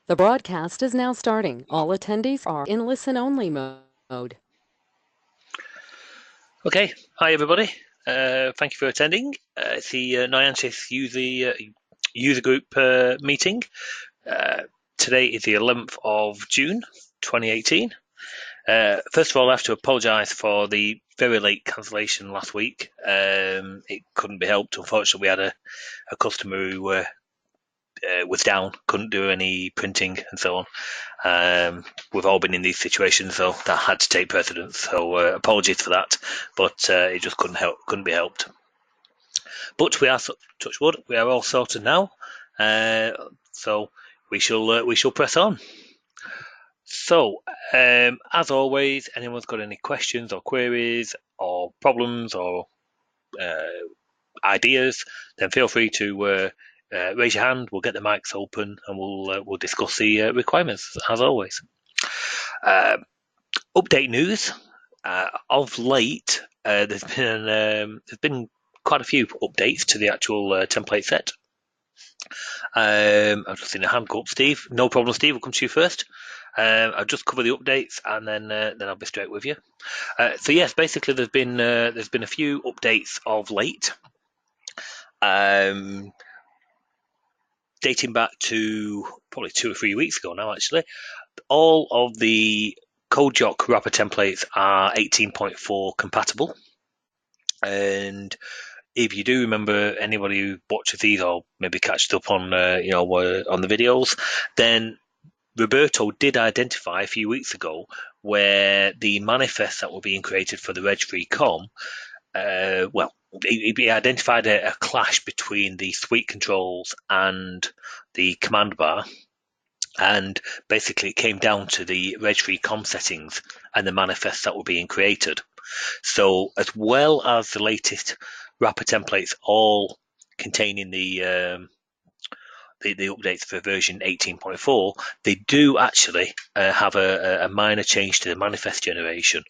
The broadcast is now starting. All attendees are in listen-only mode. Okay, hi everybody. Thank you for attending. It's the Noyantis user group meeting. Today is the 11th of June 2018. First of all, I have to apologise for the very late cancellation last week. It couldn't be helped. Unfortunately, we had a customer who was down, couldn't do any printing and so on. We've all been in these situations, so that had to take precedence. So apologies for that, but it just couldn't be helped. But we are, touch wood, we are all sorted now. So we shall press on. So as always, anyone's got any questions or queries or problems or ideas, then feel free to raise your hand. We'll get the mics open and we'll discuss the requirements as always. Update news. Of late, there's been quite a few updates to the actual template set. I've just seen a hand go up, Steve. No problem, Steve. We'll come to you first. I'll just cover the updates and then I'll be straight with you. So yes, basically there's been a few updates of late. Dating back to probably 2 or 3 weeks ago now, actually. All of the CodeJock wrapper templates are 18.4 compatible. And if you do remember, anybody who watches these or maybe catched up on on the videos, then Roberto did identify a few weeks ago where the manifests that were being created for the reg3com, he identified a clash between the suite controls and the command bar, and basically it came down to the reg3com settings and the manifests that were being created. So as well as the latest wrapper templates all containing the updates for version 18.4, they do actually have a minor change to the manifest generation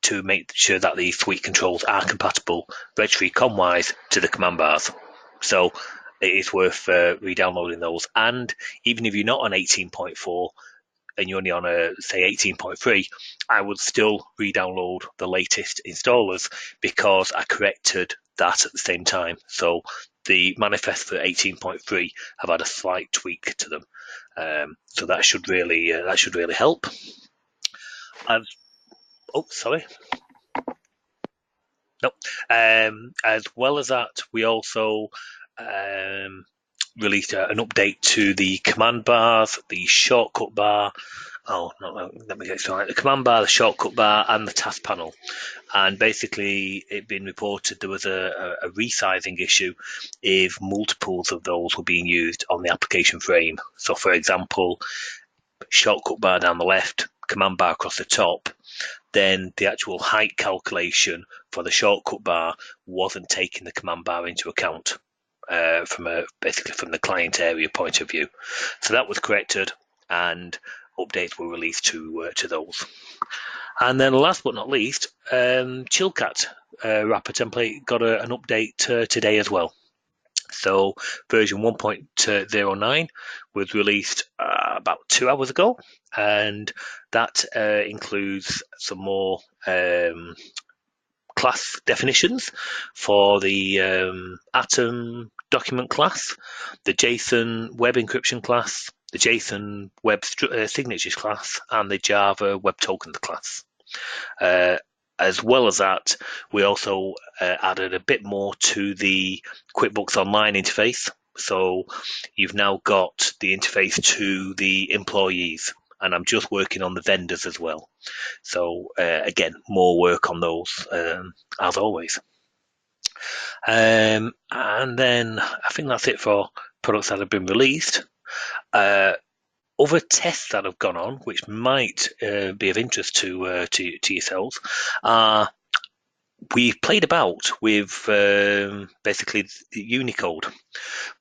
to make sure that the suite controls are compatible reg3com wise to the command bars. So it is worth re-downloading those. And even if you're not on 18.4 and you're only on say 18.3, I would still re-download the latest installers because I corrected that at the same time. So the manifest for 18.3 have had a slight tweak to them, so that should really help. As well as that, we also released an update to the command bars, the shortcut bar. Oh no, let me get it right. The command bar, the shortcut bar, and the task panel. And basically, it been reported there was a resizing issue if multiples of those were being used on the application frame. So, for example, shortcut bar down the left, command bar across the top, then the actual height calculation for the shortcut bar wasn't taking the command bar into account basically from the client area point of view. So that was corrected and updates were released to those. And then last but not least, Chilcat wrapper template got an update today as well. So version 1.09 was released about 2 hours ago, and that includes some more class definitions for the Atom document class, the JSON web encryption class, the JSON web signatures class, and the Java web tokens class. As well as that, we also added a bit more to the QuickBooks Online interface. So you've now got the interface to the employees, and I'm just working on the vendors as well. So again, more work on those as always. And then I think that's it for products that have been released. Other tests that have gone on, which might be of interest to yourselves, are we've played about with basically the Unicode,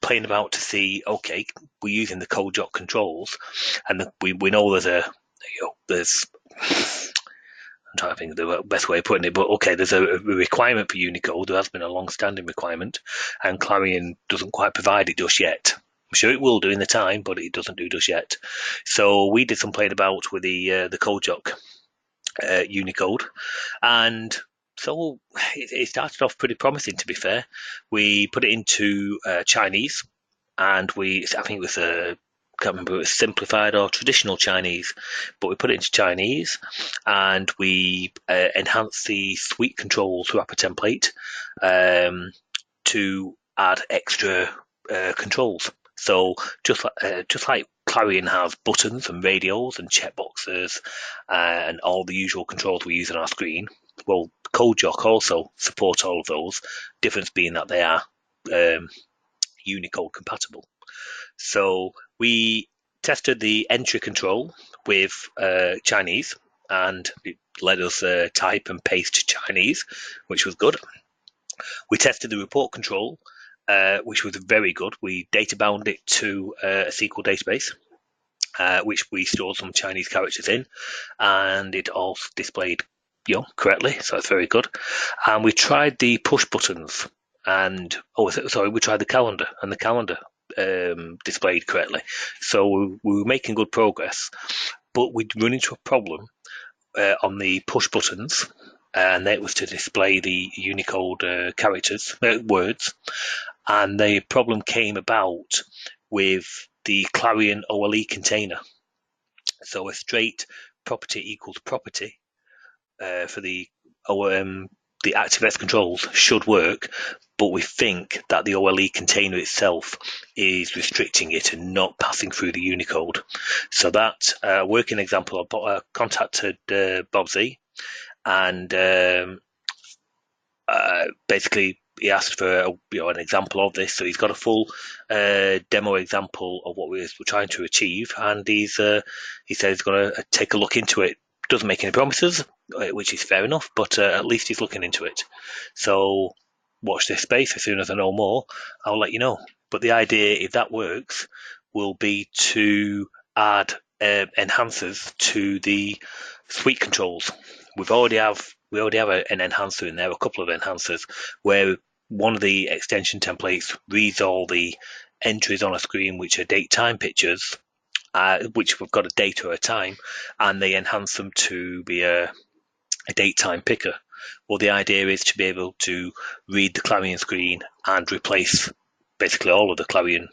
playing about to see, okay, we're using the CodeJock controls, and we know there's I'm trying to think of the best way of putting it, but okay, there's a requirement for Unicode. There has been a long-standing requirement, and Clarion doesn't quite provide it just yet. I'm sure it will do in the time, but it doesn't do just yet. So we did some playing about with the CodeJock Unicode, and so it started off pretty promising. To be fair, we put it into Chinese, and I think it was can't remember if it was simplified or traditional Chinese, but we put it into Chinese, and we enhanced the suite controls wrapper template to add extra controls. So just like Clarion has buttons and radios and checkboxes and all the usual controls we use on our screen, well, CodeJock also support all of those. Difference being that they are Unicode compatible. So we tested the entry control with Chinese, and it let us type and paste Chinese, which was good. We tested the report control, which was very good. We data bound it to a SQL database, which we stored some Chinese characters in, and it all displayed correctly, so it's very good. And we tried the push buttons, and we tried the calendar, and the calendar displayed correctly. So we were making good progress, but we'd run into a problem on the push buttons, and that was to display the Unicode characters, words. And the problem came about with the Clarion OLE container. So a straight property equals property for the ActiveX controls should work, but we think that the OLE container itself is restricting it and not passing through the Unicode. So that working example, I contacted Bob Z, and basically he asked for an example of this. So he's got a full demo example of what we're trying to achieve, and he said he's going to take a look into it. Doesn't make any promises, which is fair enough, but at least he's looking into it. So watch this space. As soon as I know more, I'll let you know. But the idea, if that works, will be to add enhancers to the suite controls. We already have an enhancer in there, a couple of enhancers, where one of the extension templates reads all the entries on a screen, which are date time pictures, which we've got a date or a time, and they enhance them to be a date time picker. Well, the idea is to be able to read the Clarion screen and replace basically all of the Clarion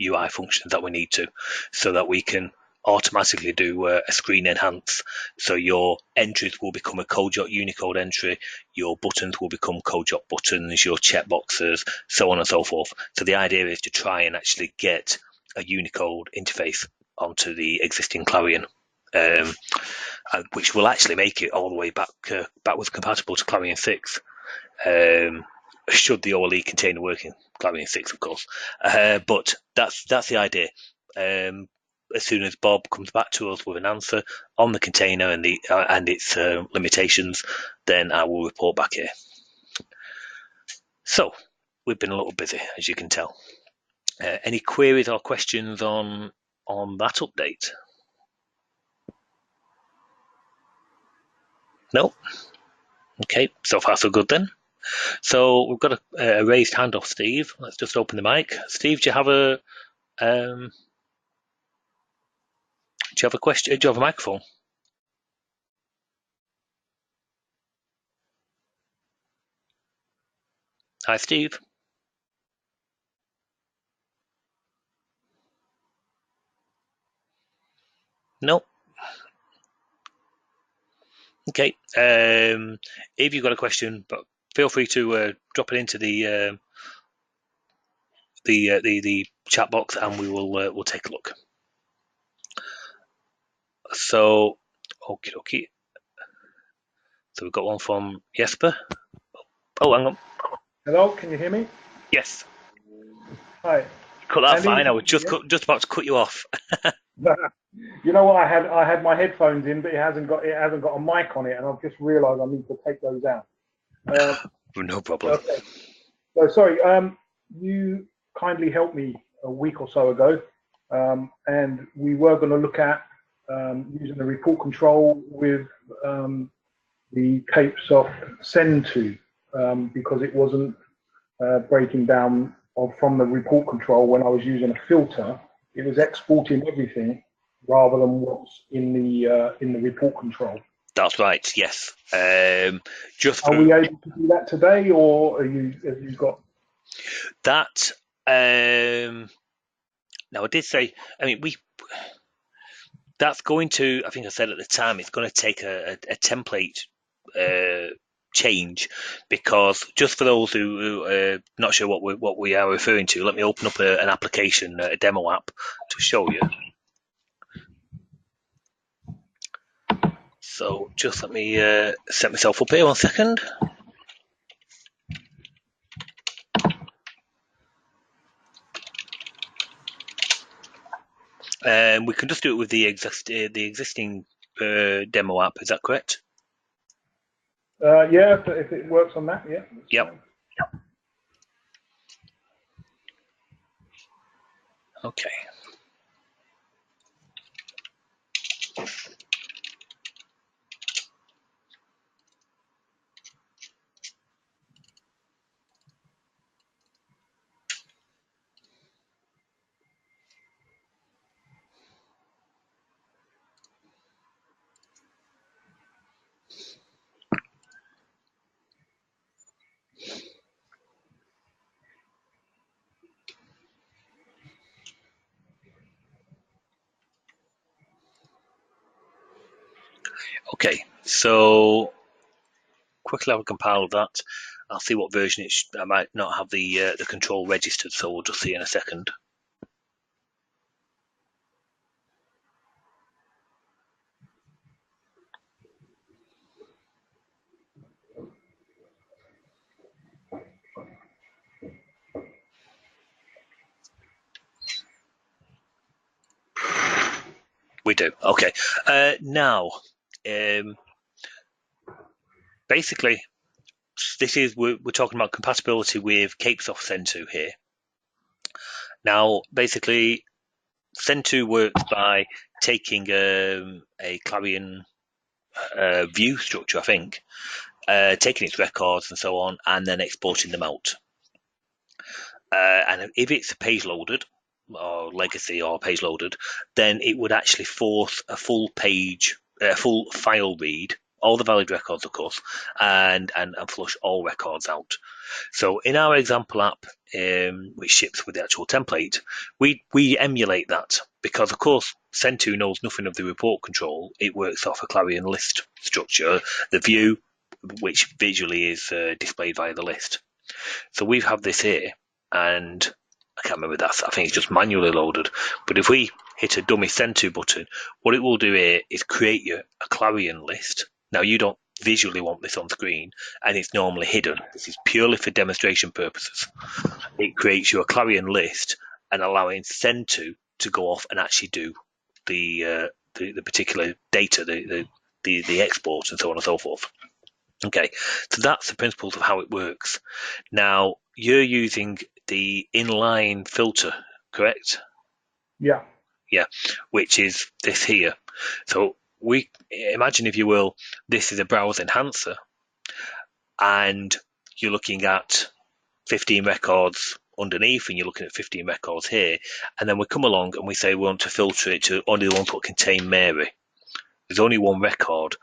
UI functions that we need to, so that we can automatically do a screen enhance. So your entries will become a CodeJock Unicode entry, your buttons will become CodeJock buttons, your checkboxes, so on and so forth. So the idea is to try and actually get a Unicode interface onto the existing Clarion, which will actually make it all the way backwards compatible to Clarion 6, should the OLE container work in Clarion 6, of course. But that's the idea. As soon as Bob comes back to us with an answer on the container and its limitations, then I will report back here. So we've been a little busy, as you can tell. Any queries or questions on that update? No? Okay, so far so good then. So we've got a raised hand off Steve. Let's just open the mic. Steve, do you have a question? Do you have a microphone? Hi, Steve. No. Okay. If you've got a question, but feel free to drop it into the chat box, and we'll take a look. So, okie dokie. So we've got one from Jesper. Oh, hang on. Hello, can you hear me? Yes. Hi. Cut that fine. I was just about to cut you off. You know what? I had my headphones in, but it hasn't got a mic on it, and I've just realised I need to take those out. No problem. Okay. So sorry. You kindly helped me a week or so ago, and we were going to look at using the report control with the CapeSoft SendTo, because it wasn't breaking down from the report control when I was using a filter, it was exporting everything rather than what's in the report control. That's right. Yes. Just Are we able to do that today, or have you got that? Now I did say. I mean, that's going to. I think I said at the time it's going to take a template change, because just for those who are not sure what we are referring to, let me open up an application, a demo app, to show you. So just let me set myself up here 1 second. We can just do it with the existing demo app. Is that correct? yeah, if it works on that, yeah. Yep. Fine. Okay. Okay. So quickly I'll compile that. I'll see what version I might not have the control registered, so we'll just see in a second. We do. Okay. Now, basically, we're talking about compatibility with Capesoft SendTo here. Now, basically, SendTo works by taking a Clarion view structure, I think, taking its records and so on, and then exporting them out. And if it's page loaded, or legacy or page loaded, then it would actually force a full file read, all the valid records, of course, and flush all records out. So in our example app, which ships with the actual template, we emulate that, because of course SendTo knows nothing of the report control. It works off a Clarion list structure, the view, which visually is displayed via the list. So we have this here, and I can't remember that. I think it's just manually loaded. But if we hit a dummy SendTo button, what it will do here is create you a Clarion list. Now, you don't visually want this on screen, and it's normally hidden. This is purely for demonstration purposes. It creates you a Clarion list and allowing SendTo to go off and actually do the particular data, the exports and so on and so forth. Okay, so that's the principles of how it works. Now, you're using the inline filter, correct? Yeah. Yeah, which is this here. So we imagine, if you will, this is a browse enhancer, and you're looking at 15 records underneath, and you're looking at 15 records here, and then we come along and we say we want to filter it to only the ones that contain Mary. There's only one record.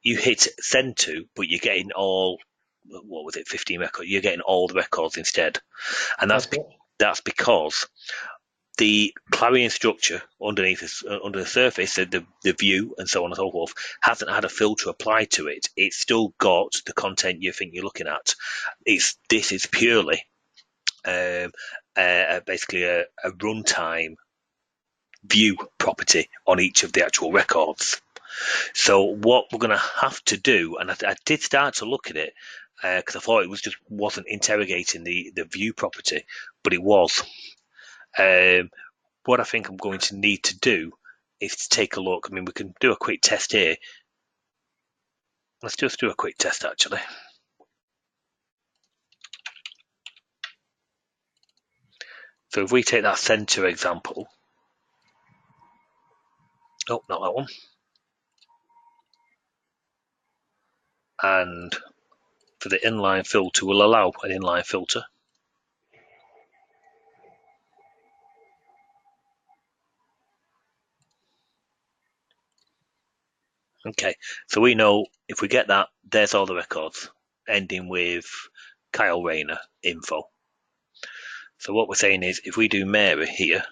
You hit send to, but you're getting all, what was it, 15 records? You're getting all the records instead, and that's because the Clarion structure underneath under the surface, the view and so on and so forth, hasn't had a filter applied to it. It's still got the content you think you're looking at. This is purely basically a runtime view property on each of the actual records. So what we're going to have to do, and I did start to look at it because I thought it wasn't interrogating the view property, but it was. What I think I'm going to need to do is to take a look. I mean, we can do a quick test here. Let's just do a quick test, actually. So if we take that SendTo example, oh, not that one, and for the inline filter, we'll allow an inline filter. Okay, so we know if we get that, there's all the records ending with Kyle Rayner info. So what we're saying is if we do Mary here,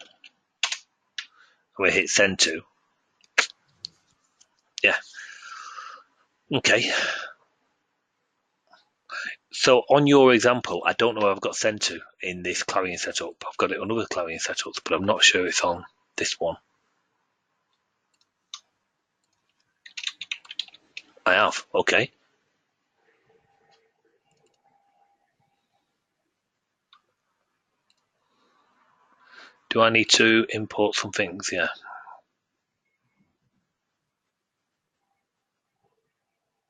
we hit send to, yeah, okay. So on your example, I don't know where I've got send to in this Clarion setup. I've got it on other Clarion setups, but I'm not sure it's on this one. I have, okay. Do I need to import some things? Yeah.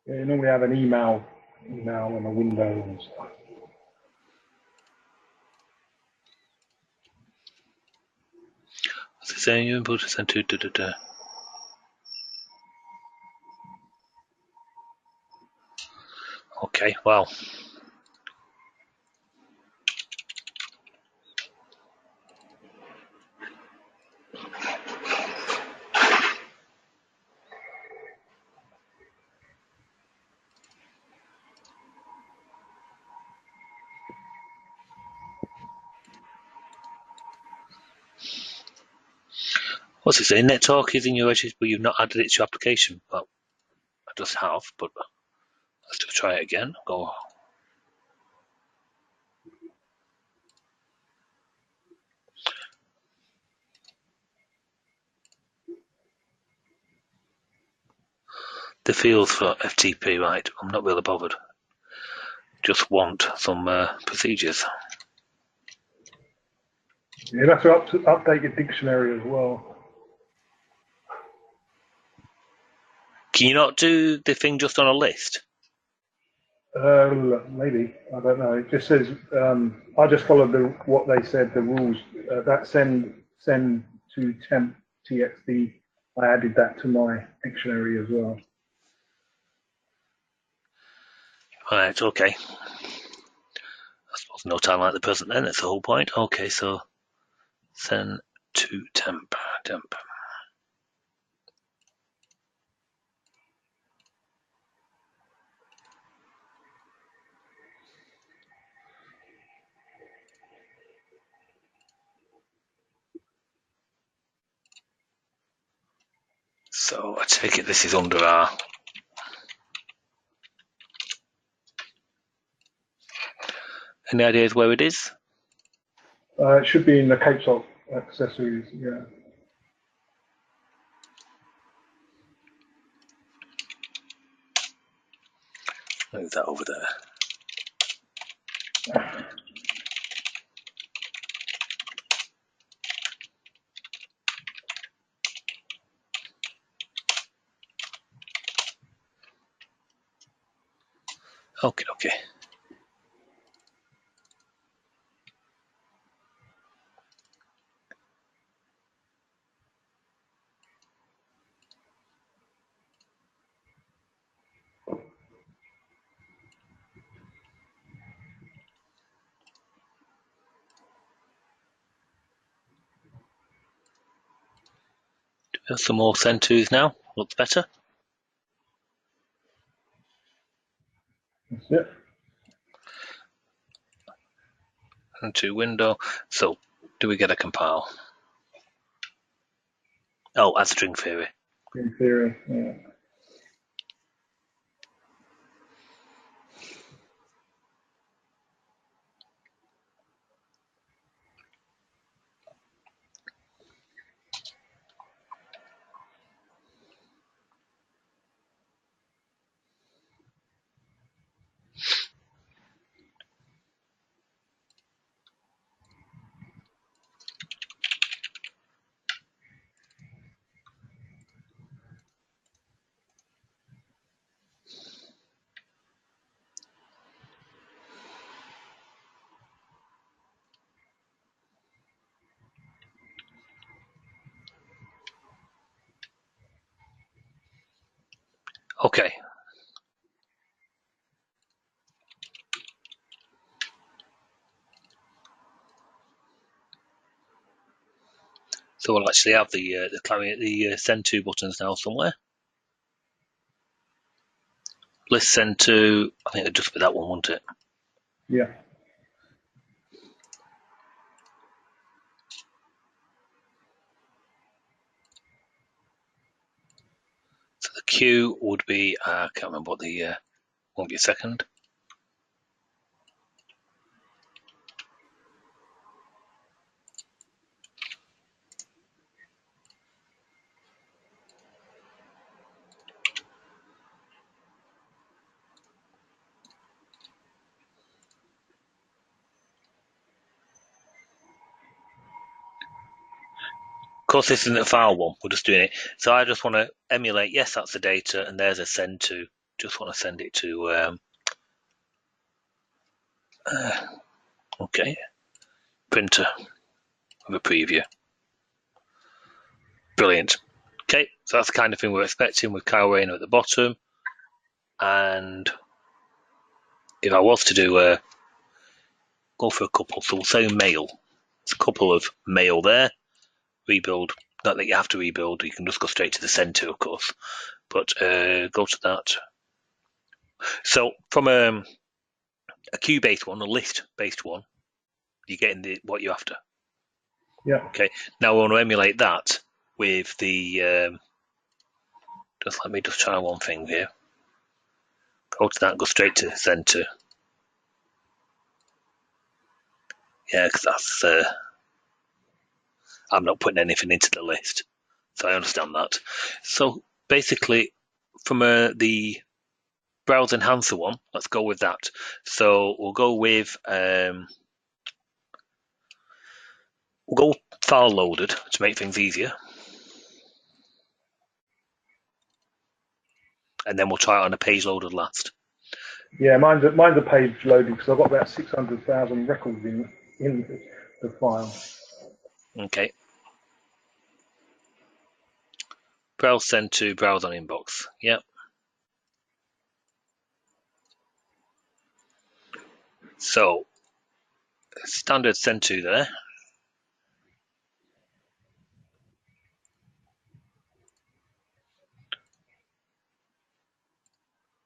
Yeah, you normally have an email and a window and stuff. What's it saying? You import send to, Okay, well. What's it saying? NetTalk is in your registry, but you've not added it to your application. Well, I just have, but let's just try it again. Go. The fields for FTP, right? I'm not really bothered. Just want some procedures. You'll have to update your dictionary as well. Can you not do the thing just on a list? Maybe, I don't know. It just says I just followed what they said, the rules. That send to temp txt. I added that to my dictionary as well. Right, okay. I suppose no time like the present then, that's the whole point. Okay, so send to temp. So I take it this is under our. Any ideas where it is? It should be in the Cape accessories, yeah. Move that over there. Okay, okay. There's some more send tos now. Looks better. That's it. Send to window. So do we get a compile? Oh, as string theory. In theory, yeah. Okay. So we'll actually have the send to buttons now somewhere. list SendTo. I think it'd just be that one, wouldn't it? Yeah. So the queue would be, I can't remember what the, won't be a second. Of course, this isn't a file one, we're just doing it. So I just want to emulate, yes, that's the data, and there's a SendTo. Just want to send it to, okay, printer of a preview. Brilliant. Okay, so that's the kind of thing we're expecting with Kyle Rayner at the bottom. And if I was to do go for a couple, so we'll say mail. It's a couple of mail there. Rebuild, not that you have to rebuild, you can just go straight to the SendTo, of course. But go to that. So from a queue-based one, a list-based one, you're getting what you're after. Yeah. Okay. Now we want to emulate that with the. Just let me just try one thing here. Go to that, go straight to SendTo. Yeah, because that's. I'm not putting anything into the list, so I understand that. So basically, from the browse enhancer one, let's go with that. So we'll go with we'll go file loaded to make things easier, and then we'll try it on a page loaded last. Yeah, mine's a page loaded because I've got about 600,000 records in the file. Okay. Browse SendTo, browse on inbox. Yep. So standard SendTo there.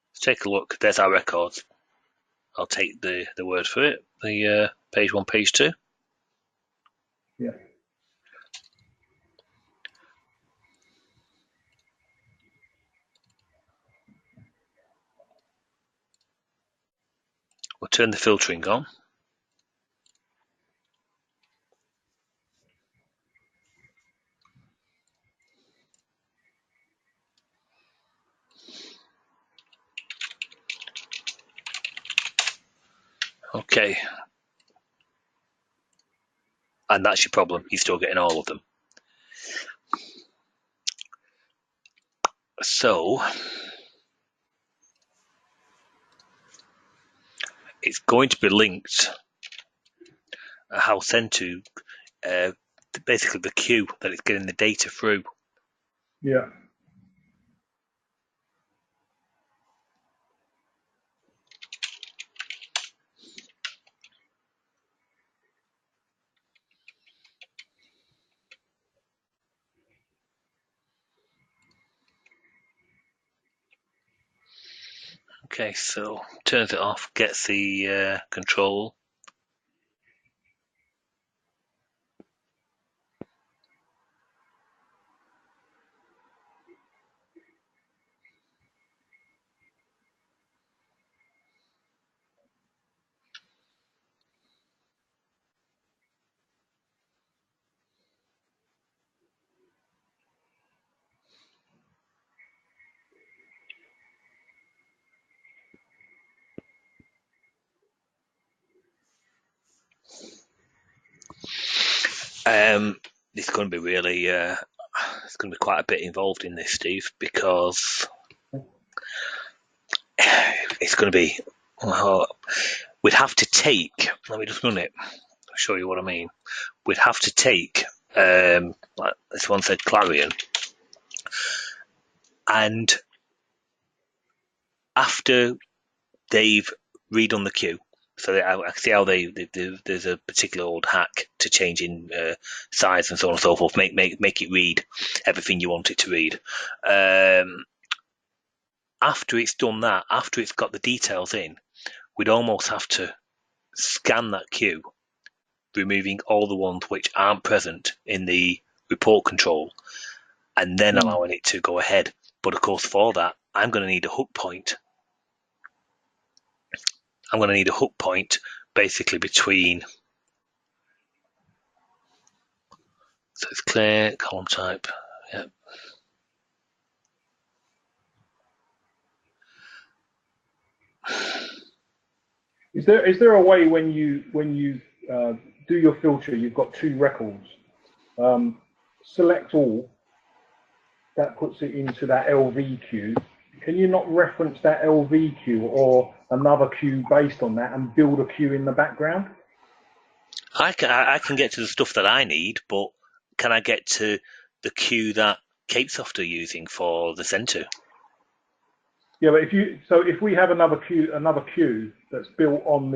Let's take a look. There's our records. I'll take the word for it. The page 1, page 2. Yeah. We'll turn the filtering on. Okay. And that's your problem. You're still getting all of them. So it's going to be linked how SendTo, basically the queue that it's getting the data through. Yeah. Okay, so turns it off, gets the control. It's going to be really, it's going to be quite a bit involved in this, Steve, because it's going to be, we'd have to take, let me just run it, I'll show you what I mean. We'd have to take, like this one said Clarion, and after they've redone the queue, so I see how there's a particular old hack to changing size and so on and so forth, make it read everything you want it to read. after it's done that, after it's got the details in, we'd almost have to scan that queue, removing all the ones which aren't present in the report control, and then allowing it to go ahead. But of course, for that, I'm going to need a hook point. I'm going to need a hook point basically between, so it's clear, column type, yeah. Is there a way when you do your filter, you've got 2 records, select all, that puts it into that LV queue. Can you not reference that LV queue or another queue based on that and build a queue in the background? I can get to the stuff that I need, but can I get to the queue that Capesoft are using for the SendTo? Yeah, but if we have another queue that's built on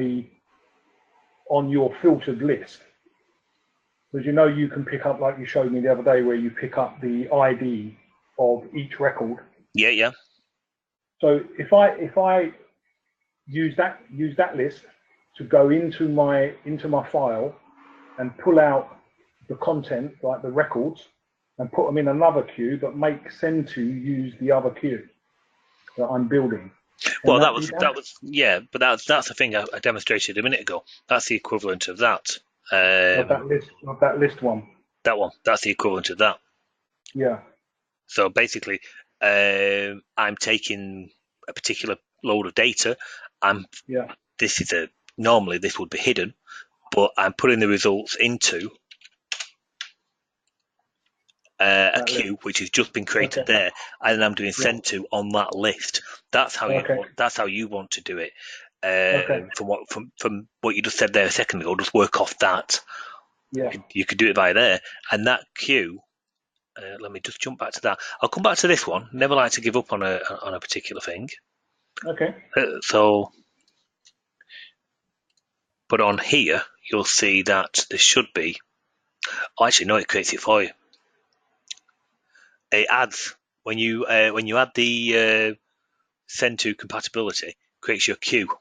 your filtered list, because you can pick up, like you showed me the other day, where you pick up the ID of each record. Yeah. So if I use that list to go into my file and pull out the content, like the records, and put them in another queue, but make SendTo use the other queue that I'm building. Well, that was yeah, but that's the thing I demonstrated a minute ago. That's the equivalent of that. Of that list one. That one. That's the equivalent of that. Yeah. So basically, I'm taking a particular load of data. Normally this would be hidden, but I'm putting the results into a queue which has just been created there, and then I'm doing SendTo on that list. That's how you want to do it. From what you just said there a second ago, just work off that. Yeah. You could do it via there, and that queue. Let me just jump back to that. I'll come back to this one. Never like to give up on a particular thing. Okay. But on here, you'll see that there should be. Oh, actually, no, it creates it for you. It adds when you add the SendTo compatibility, creates your queue,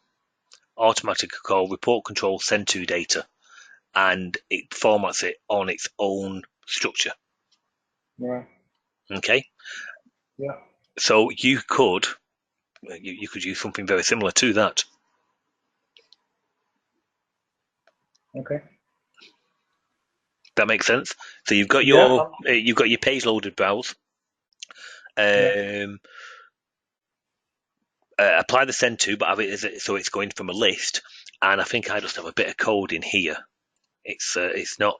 automatically called ReportControl SendTo data, and it formats it on its own structure. Right. Okay. Yeah. So you could use something very similar to that. Okay. That makes sense. So you've got your page loaded browse. Apply the SendTo, but have it so it's going from a list. And I think I just have a bit of code in here. It's not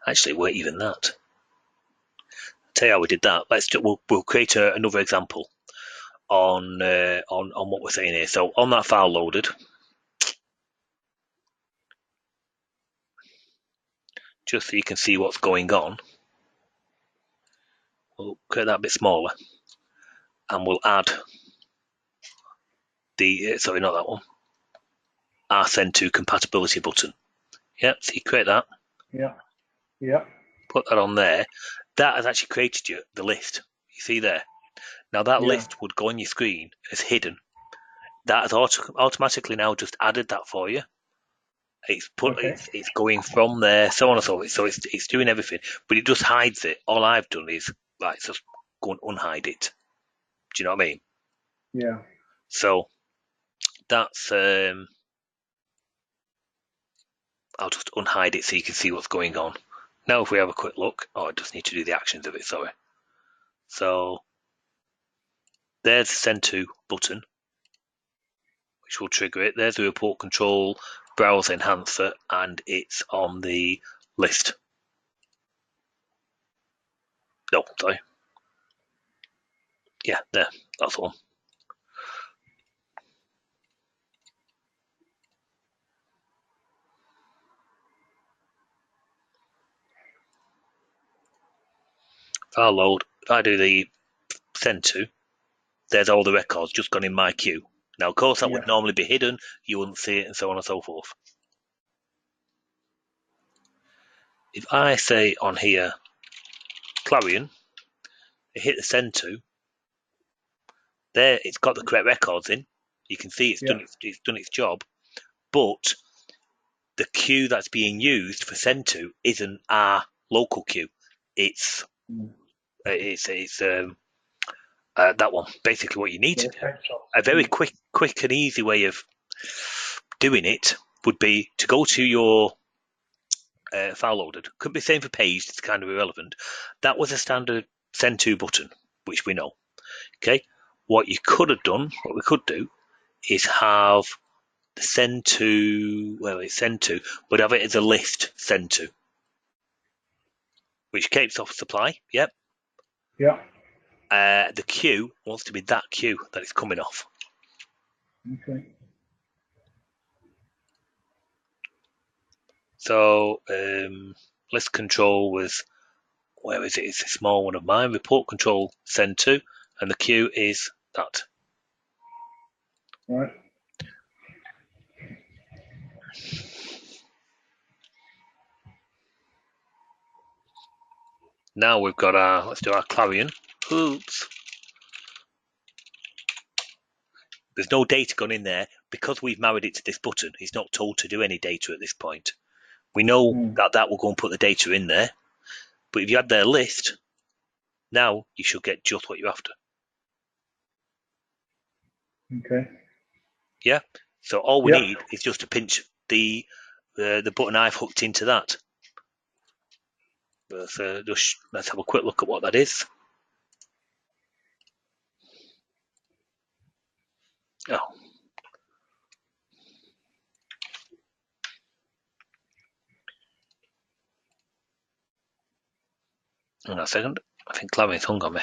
actually it weren't even that. I'll tell you how we did that. We'll create another example on what we're saying here. So on that file loaded, just so you can see what's going on, we'll create that a bit smaller, and we'll add sorry, not that one, our SendTo compatibility button. Yeah, so you create that. Yeah. Put that on there. That has actually created the list. You see there. Now that list would go on your screen as hidden. That has automatically now just added that for you. It's it's going from there, so on and so forth. So it's doing everything, but it just hides it. All I've done is just go and unhide it. Do you know what I mean? Yeah. So that's I'll just unhide it so you can see what's going on. Now if we have a quick look, I just need to do the actions of it, sorry. So there's the SendTo button, which will trigger it. There's the report control browse enhancer, and it's on the list. No, sorry. Yeah, there, that's the one. If I load, if I do the SendTo, there's all the records just gone in my queue. Now, of course, that would normally be hidden. You wouldn't see it, and so on and so forth. If I say on here, Clarion, hit the SendTo, there. It's got the correct records in. You can see it's done its job, but the queue that's being used for SendTo isn't our local queue. It's that one. Basically, what you need to do, a very quick and easy way of doing it would be to go to your file loaded. Could be the same for paged. It's kind of irrelevant. That was a standard SendTo button, which we know. Okay. What you could have done, what we could do, is have the SendTo, SendTo, but have it as a list SendTo, which keeps off supply. Yep. Yeah. The queue wants to be that queue that it's coming off. Okay. So list control was, where is it? It's a small one of mine. Report control SendTo, and the queue is that. All right. Now we've got let's do our Clarion. Oops. There's no data gone in there because we've married it to this button. It's not told to do any data at this point. We know that will go and put the data in there. But if you add their list, now you should get just what you're after. Okay. Yeah. So all we need is just to pinch the button I've hooked into that. So let's have a quick look at what that is. Oh. Hang on a second. I think Clarion's hung on me.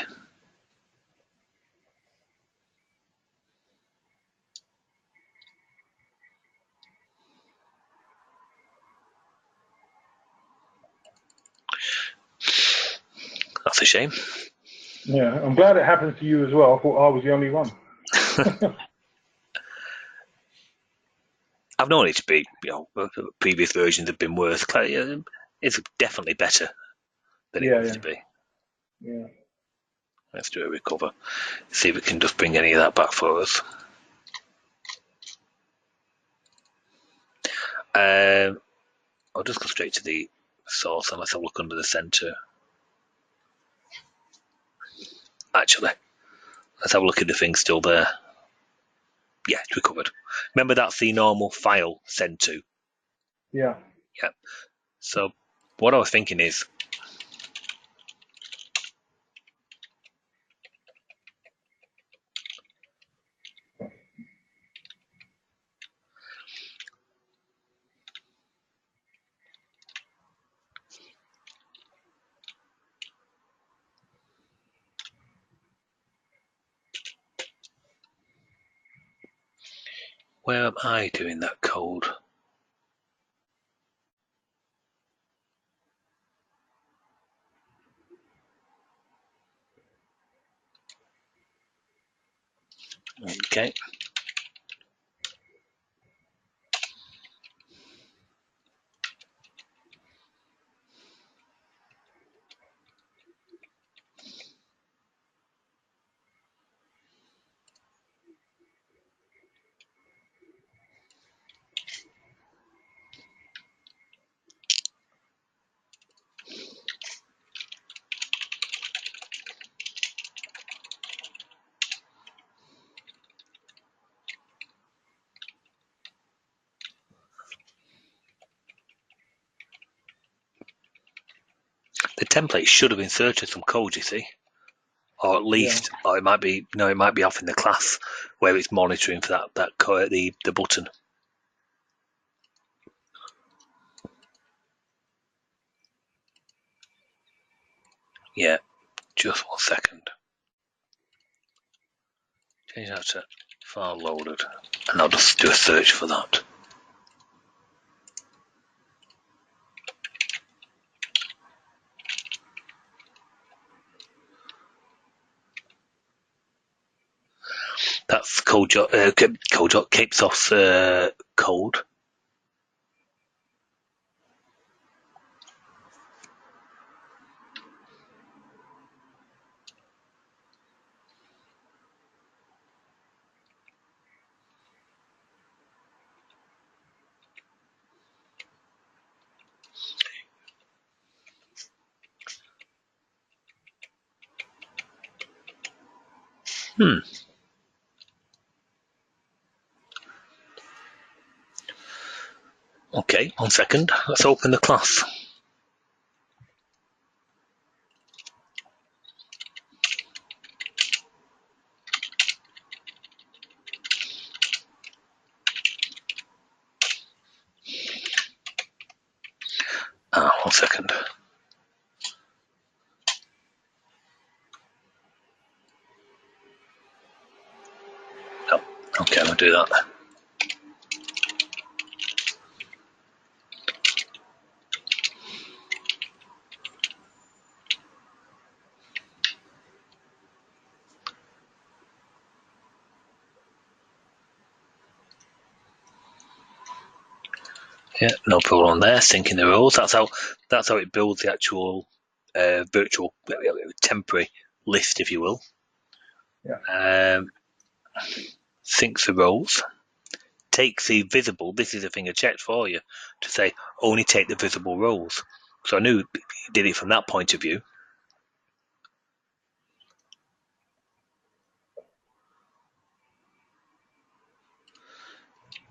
That's a shame. Yeah, I'm glad it happened to you as well. I thought I was the only one. I've known it to be, previous versions have been worse. It's definitely better than it used to be. Yeah. Let's do a recover. See if we can just bring any of that back for us. I'll just go straight to the source and let's have a look under the center. Actually, let's have a look at the thing still there. Yeah, it's recovered. Remember, that's the normal file SendTo. Yeah. Yeah. So what I was thinking is, where am I doing that code? Okay. The template should have inserted some code, you see, or at least, or it might be off in the class where it's monitoring for that code, the button. Yeah, just 1 second. Change that to file loaded, and I'll just do a search for that. That's Capesoft's code. Okay, 1 second. Let's open the class. Ah, 1 second. Oh, okay, I'll do that. Yeah, no problem there. Syncing the roles. That's how it builds the actual virtual temporary list, if you will. Yeah. Syncs the roles. Takes the visible. This is a thing I checked for you to say only take the visible roles. So I knew it did it from that point of view.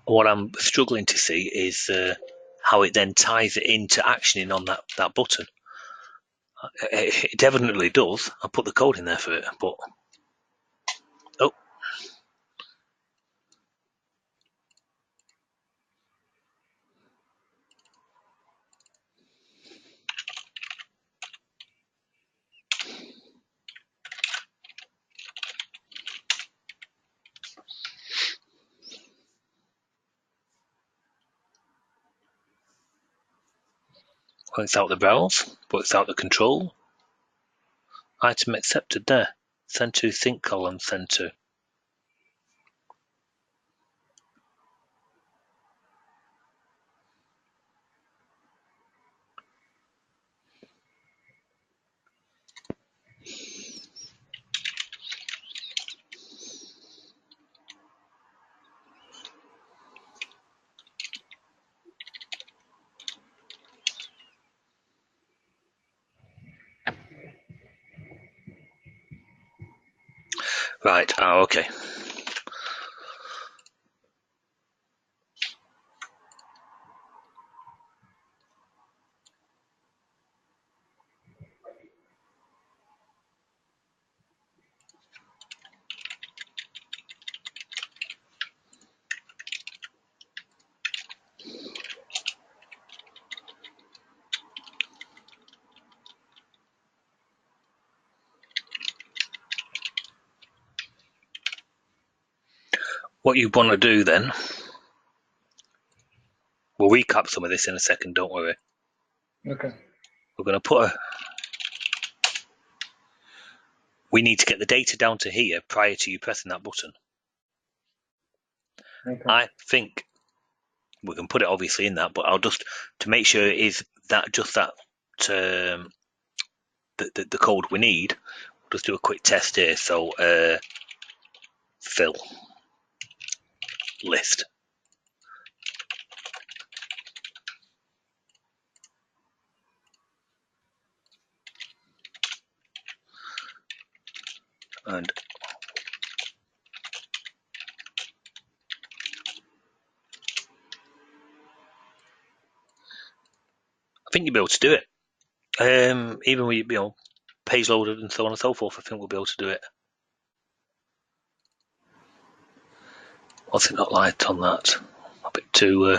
What I'm struggling to see is how it then ties it into actioning on that button. It evidently does. I put the code in there for it, but oh, well, it's out the browse, but it's out the control. Item accepted there. SendTo sync column SendTo. Right. Oh, okay. What you want to do then? We'll recap some of this in a second. Don't worry. Okay. We're going to put a. We need to get the data down to here prior to you pressing that button. Okay. I think we can put it obviously in that, but I'll just to make sure it is that just that the code we need. We'll just do a quick test here. So fill list. And I think you'll be able to do it. Even with page loaded and so on and so forth, I think we'll be able to do it. What's it not light on that? A bit too.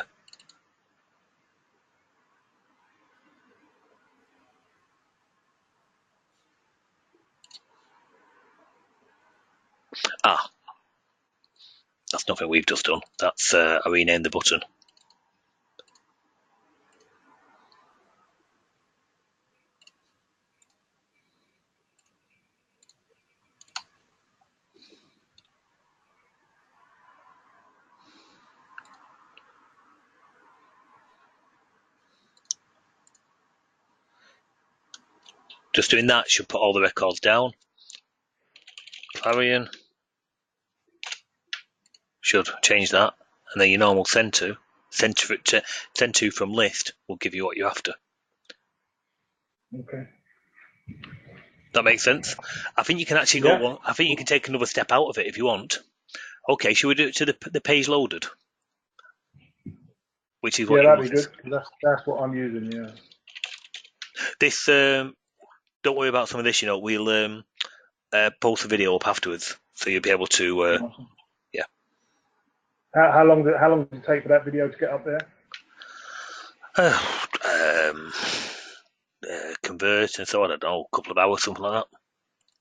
That's nothing we've just done. That's I renamed the button. Just doing that should put all the records down. Clarion should change that, and then your normal SendTo from list will give you what you're after. Okay. That makes sense. I think you can actually go one. I think you can take another step out of it if you want. Okay, should we do it to the page loaded? Which is what you that'd want. be good. That's what I'm using. Yeah. This don't worry about some of this. We'll post a video up afterwards, so you'll be able to. Awesome. Yeah. How long does it take for that video to get up there? Convert and so on. I don't know, a couple of hours, something like that.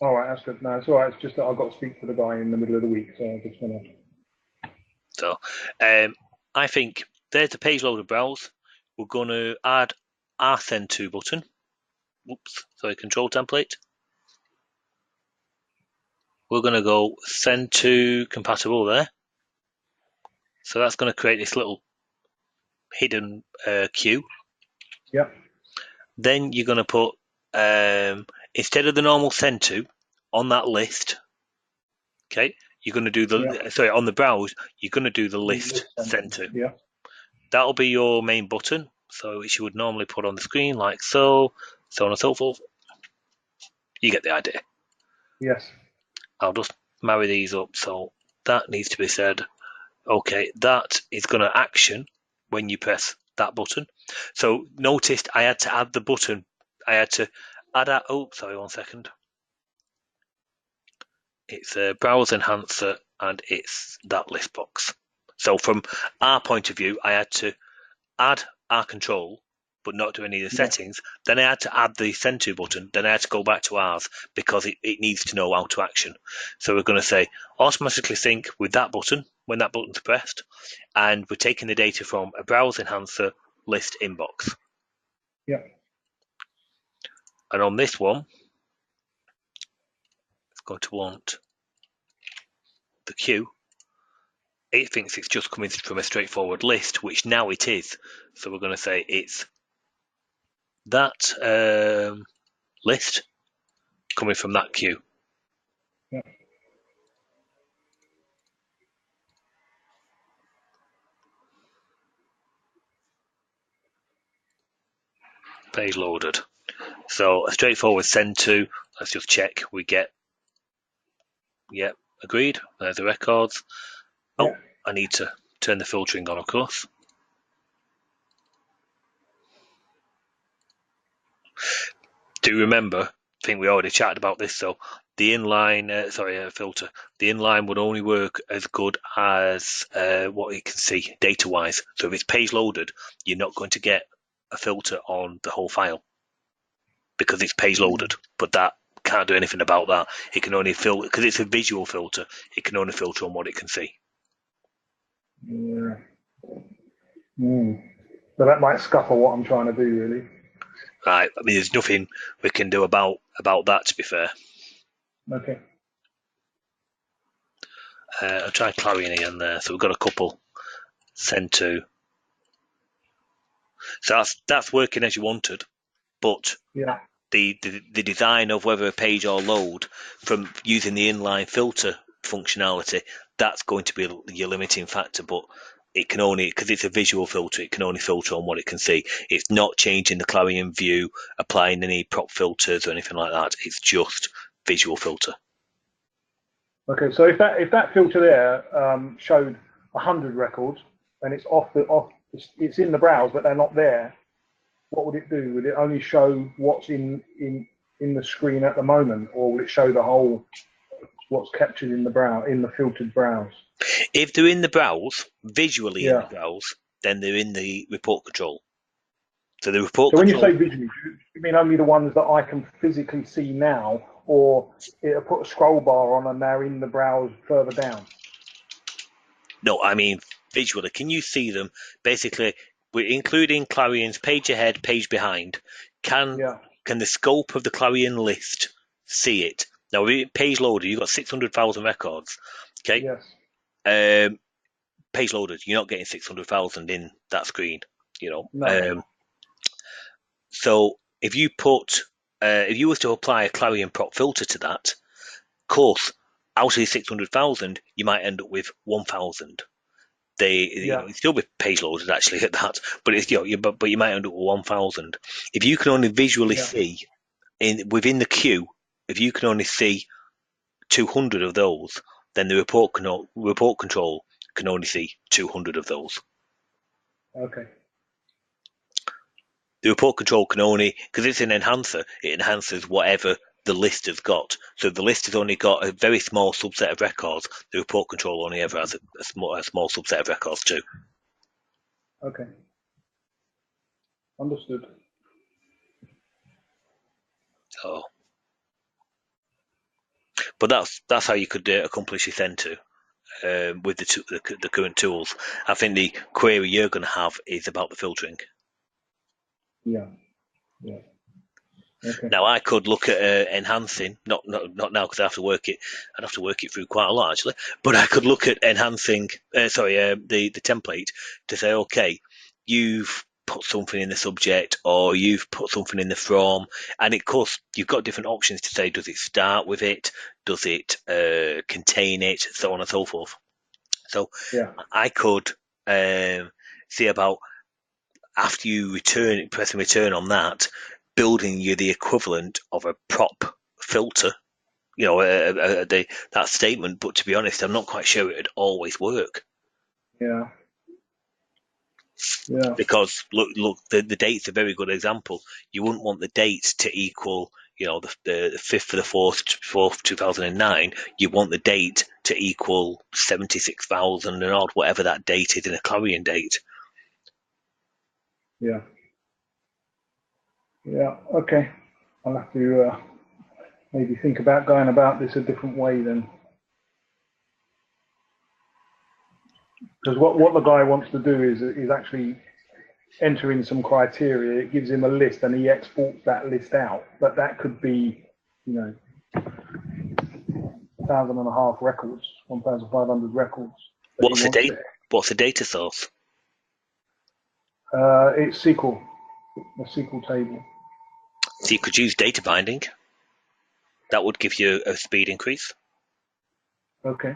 All right, that's good. No, it's all right. It's just that I've got to speak to the guy in the middle of the week, so I just want to. So, I think there's the page loader browse. We're going to add our SendTo button. Control template. We're going to go SendTo compatible there. So that's going to create this little hidden queue. Yep. Then you're going to put, instead of the normal SendTo on that list, okay, you're going to do on the browse, you're going to do the list SendTo. Yeah. That'll be your main button. So which you would normally put on the screen like so on and so forth. You get the idea. Yes. I'll just marry these up. So that needs to be said. Okay, that is going to action when you press that button. So noticed I had to add the button. I had to add that. Oh, sorry, 1 second. It's a browse enhancer and it's that list box. So from our point of view, I had to add our control, but not do any of the settings. Then I had to add the SendTo button. Then I had to go back to ours because it needs to know how to action. So we're going to say automatically sync with that button when that button's pressed, and we're taking the data from a browse enhancer list inbox. Yeah. And on this one, it's going to want the queue. It thinks it's just coming from a straightforward list, which now it is. So we're going to say it's that list coming from that queue. Yeah. Page loaded. So a straightforward SendTo. Let's just check. We get, agreed. There's the records. Oh, yeah. I need to turn the filtering on, of course. Do remember, I think we already chatted about this, so the inline, filter, the inline would only work as good as what it can see data-wise. So if it's page loaded, you're not going to get a filter on the whole file because it's page loaded, but that can't do anything about that. It can only filter, because it's a visual filter, it can only filter on what it can see. Yeah. So that might scupper what I'm trying to do, really. Right. I mean, there's nothing we can do about that, to be fair. Okay. I'll try Clarion again there. So we've got a couple. SendTo. So that's working as you wanted, but yeah. The design of whether a page or load from using the inline filter functionality, that's going to be your limiting factor. But it can only, because it's a visual filter, it can only filter on what it can see. It's not changing the Clarion view, applying any prop filters or anything like that. It's just visual filter. Okay, so if that filter there showed 100 records and it's it's in the browse, but they're not there, what would it do? Would it only show what's in the screen at the moment, or will it show the whole what's captured in the filtered browse? If they're in the browse, visually in the browse, then they're in the report control. So the report control. So when you say visually, do you mean only the ones that I can physically see now, or it'll put a scroll bar on and they're in the browse further down? No, I mean visually. Can you see them? Basically, we're including Clarion's page ahead, page behind. Can the scope of the Clarion list see it? Now, page loader, you've got 600,000 records. Okay. Yes. Page loaded, you're not getting 600,000 in that screen. No. So if you was to apply a Clarion prop filter to that, of course, out of the 600,000, you might end up with 1,000. It'd still be page loaded actually at that, but it's but you might end up with 1,000. If you can only visually see within the queue if you can only see 200 of those, then the report control can only see 200 of those. Okay. The report control can only, because it's an enhancer, it enhances whatever the list has got. So if the list has only got a very small subset of records, the report control only ever has a small subset of records too. Okay. Understood. So, but that's how you could accomplish your SendTo with the current tools. I think the query you're going to have is about the filtering. Yeah. Yeah. Okay. Now I could look at enhancing, not now because I have to work it. I'd have to work it through quite a lot actually. But I could look at enhancing, the template to say, okay, you've put something in the subject or you've put something in the from, and of course you've got different options to say, does it start with it, does it contain it, so on and so forth. So Yeah. I could see about, after you press and return on that, building you the equivalent of a prop filter, that statement. But to be honest, I'm not quite sure it'd always work. Yeah. Yeah. Because look, the date's a very good example. You wouldn't want the date to equal, the 5th of the 4th, 2009. You want the date to equal 76,000 and odd, whatever that date is in a Clarion date. Yeah. Yeah. Okay. I'll have to maybe think about going about this a different way then. Because what the guy wants to do is actually enter in some criteria. It gives him a list and he exports that list out. But that could be, 1,500 records, 1,500 records. What's the data source? It's SQL, a SQL table. So you could use data binding. That would give you a speed increase. Okay.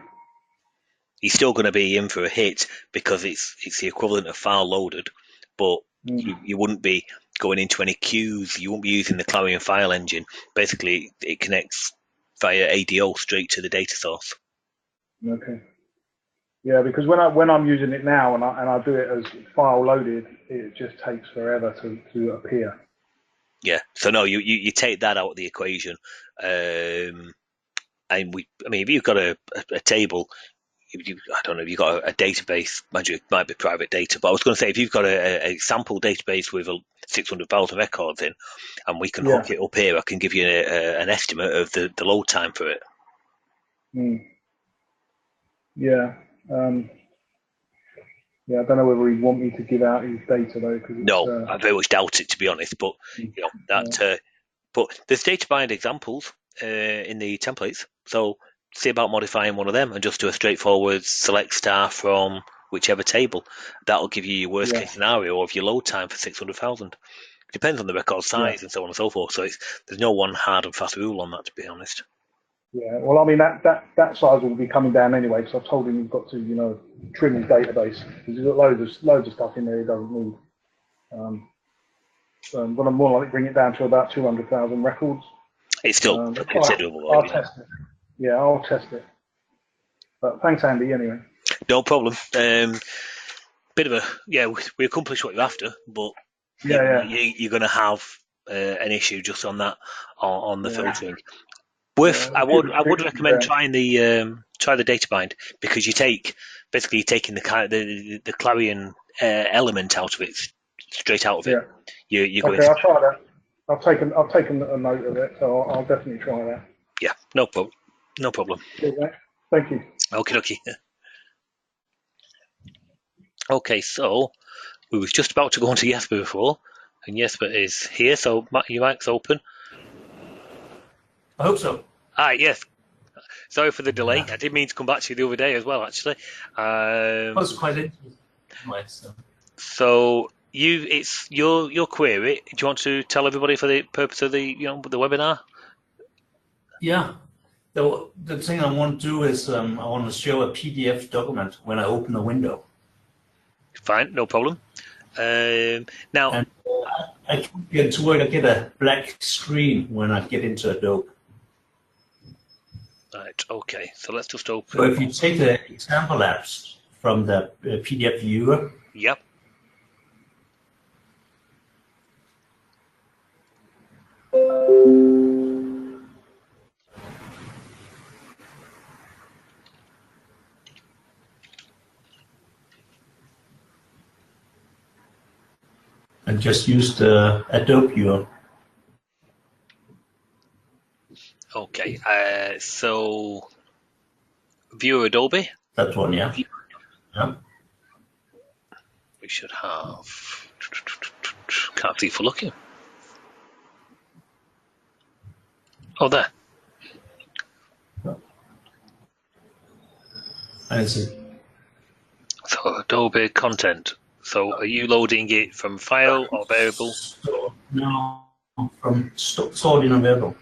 You're still going to be in for a hit because it's the equivalent of file loaded, but you wouldn't be going into any queues. You won't be using the Clarion file engine. Basically, it connects via ADO straight to the data source. Okay. Yeah, because when I'm using it now and I do it as file loaded, it just takes forever to appear. Yeah. So no, you take that out of the equation, and if you've got a table. I don't know if you've got a database, it might be private data, but I was going to say, if you've got a sample database with 600,000 records in, and we can hook it up here, I can give you an estimate of the load time for it. Yeah. Yeah, I don't know whether he'd want me to give out his data though. No, I very much doubt it, to be honest. But but there's data bind examples in the templates. So see about modifying one of them and just do a straightforward select star from whichever table. That'll give you your worst case scenario of your load time for 600,000. It depends on the record size and so on and so forth. So there's no one hard and fast rule on that, to be honest. Yeah, well, I mean, that size will be coming down anyway, because I've told him he's got to, trim his database, because he's got loads of stuff in there he doesn't need. But I'm more likely to bring it down to about 200,000 records. It's still considerable. I'll test it. Yeah, I'll test it. But thanks, Andy, anyway. No problem. Bit of we accomplished what you're after, but you're going to have an issue just on that, on the filtering. I would recommend trying try the data bind, because you're taking the Clarion element out of it, straight out of it. Okay, I'll try that. I've taken a note of it, so I'll definitely try that. Yeah, no problem. No problem. Thank you. Okay. Okay, so we was just about to go on to Jesper before, and Jesper is here. So your mic's open. I hope so. Yes. Sorry for the delay. I did mean to come back to you the other day as well, actually. That was quite interesting. So it's your query. Do you want to tell everybody for the purpose of the webinar? Yeah. The thing I want to do is I want to show a PDF document when I open a window. Fine, no problem. Now, and I can't get to work. I get a black screen when I get into Adobe. Right, okay, so let's just So open. if you take the example apps from the PDF viewer, Yep. and just use the Adobe viewer. Okay, so view Adobe. That one, yeah. Yeah. We should have. Can't see for looking. Oh, there. And it's So Adobe content. So are you loading it from file or variable? no, from stored in a variable.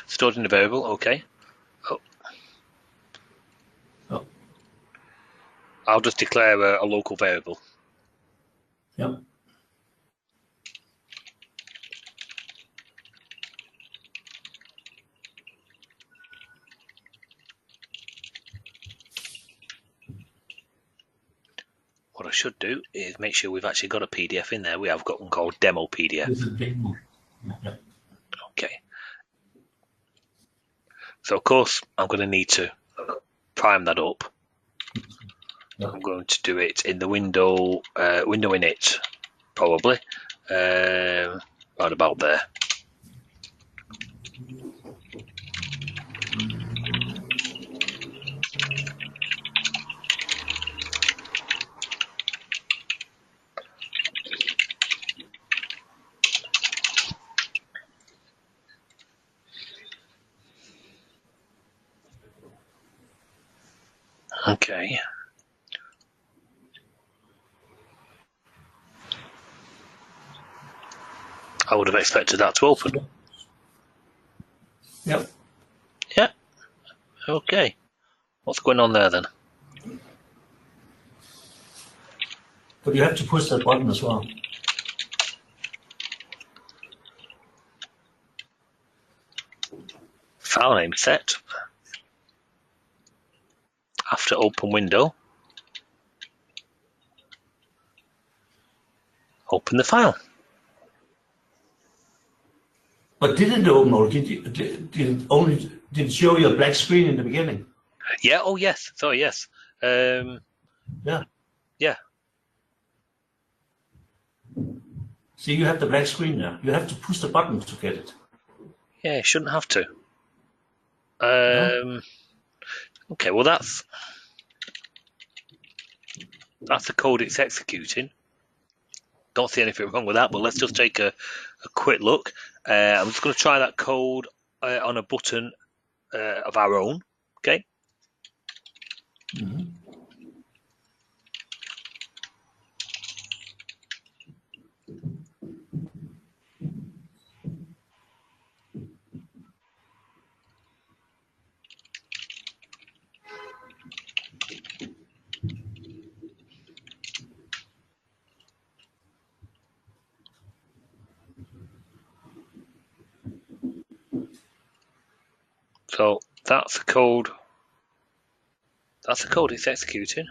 Stored in a variable, okay. Oh. Oh. I'll just declare a local variable. Yep. What I should do is make sure we've actually got a PDF in there. We have got one called demo PDF. This is big one. Yep. Okay. So of course I'm going to need to prime that up. Yep. I'm going to do it in the window init, probably, right about there. Okay. I would have expected that to open. Yep. Yeah. Okay. What's going on there then? But you have to push that button as well. File name set. After open window, open the file. But did it open, or did it show you a black screen in the beginning? Yeah. Oh yes. Sorry. Yes. Yeah. Yeah. See, you have the black screen there. You have to push the button to get it. Yeah. Shouldn't have to. No? Okay. Well, that's the code it's executing. Don't see anything wrong with that, but let's just take a quick look. I'm just going to try that code on a button of our own. Okay. Mm-hmm. So that's the code. That's the code it's executing.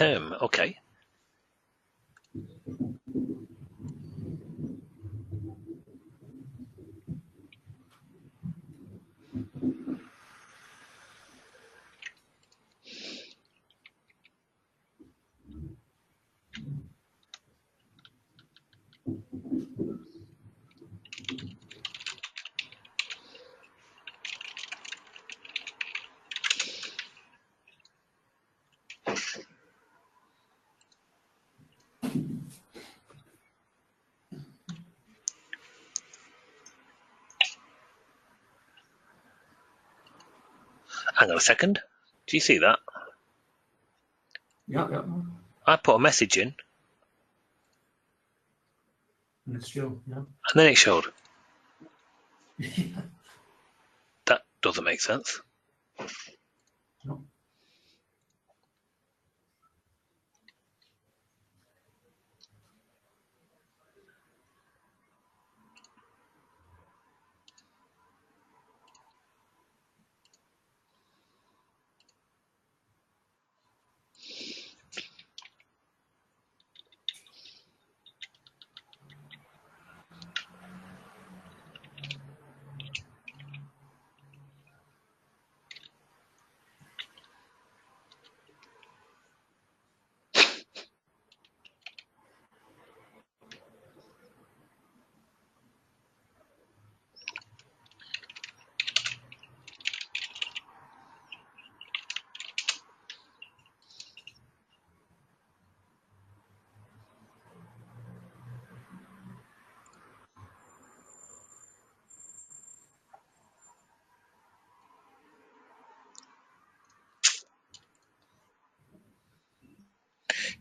Okay. Hang on a second. Do you see that? Yeah, yeah. I put a message in, And it's show, yeah. and then it showed. That doesn't make sense. No.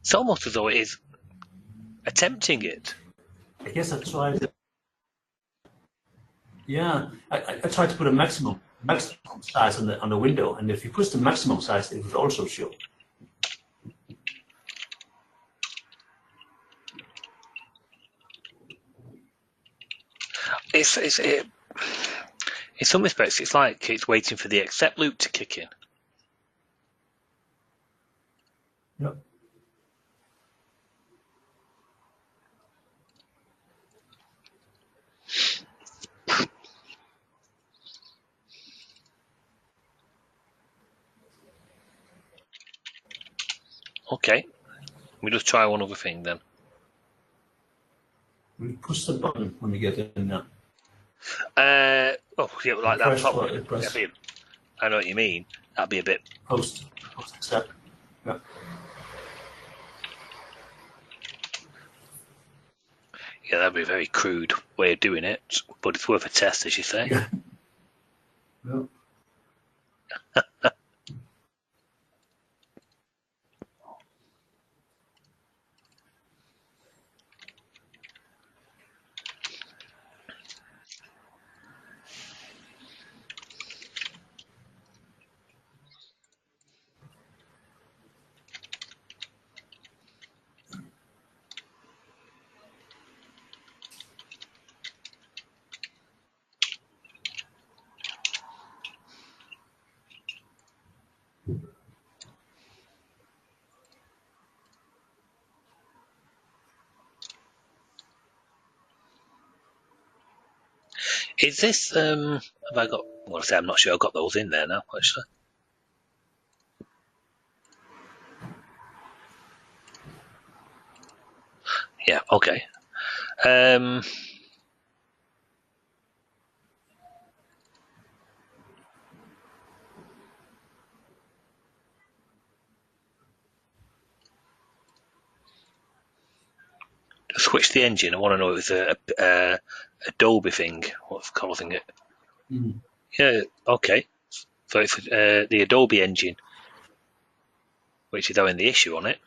It's almost as though it is attempting it. I guess I tried. Yeah, I tried to put a maximum size on the window, and if you push the maximum size, it would also show. In some respects, it's like it's waiting for the accept loop to kick in. Yep. Okay, we just try one other thing then. We push the button when we get in there. Oh, yeah, like that. Press. I know what you mean. That'd be a bit. Post accept. Yeah. Yeah, that'd be a very crude way of doing it, but it's worth a test, as you say. Yeah. Yep. Is this? Have I got? Well, I say I'm not sure. I've got those in there now, actually. Yeah. Okay. To switch the engine, I want to know if it's a Adobe thing. What's causing it? Mm. Yeah. Okay. So it's the Adobe engine, which is having the issue on it.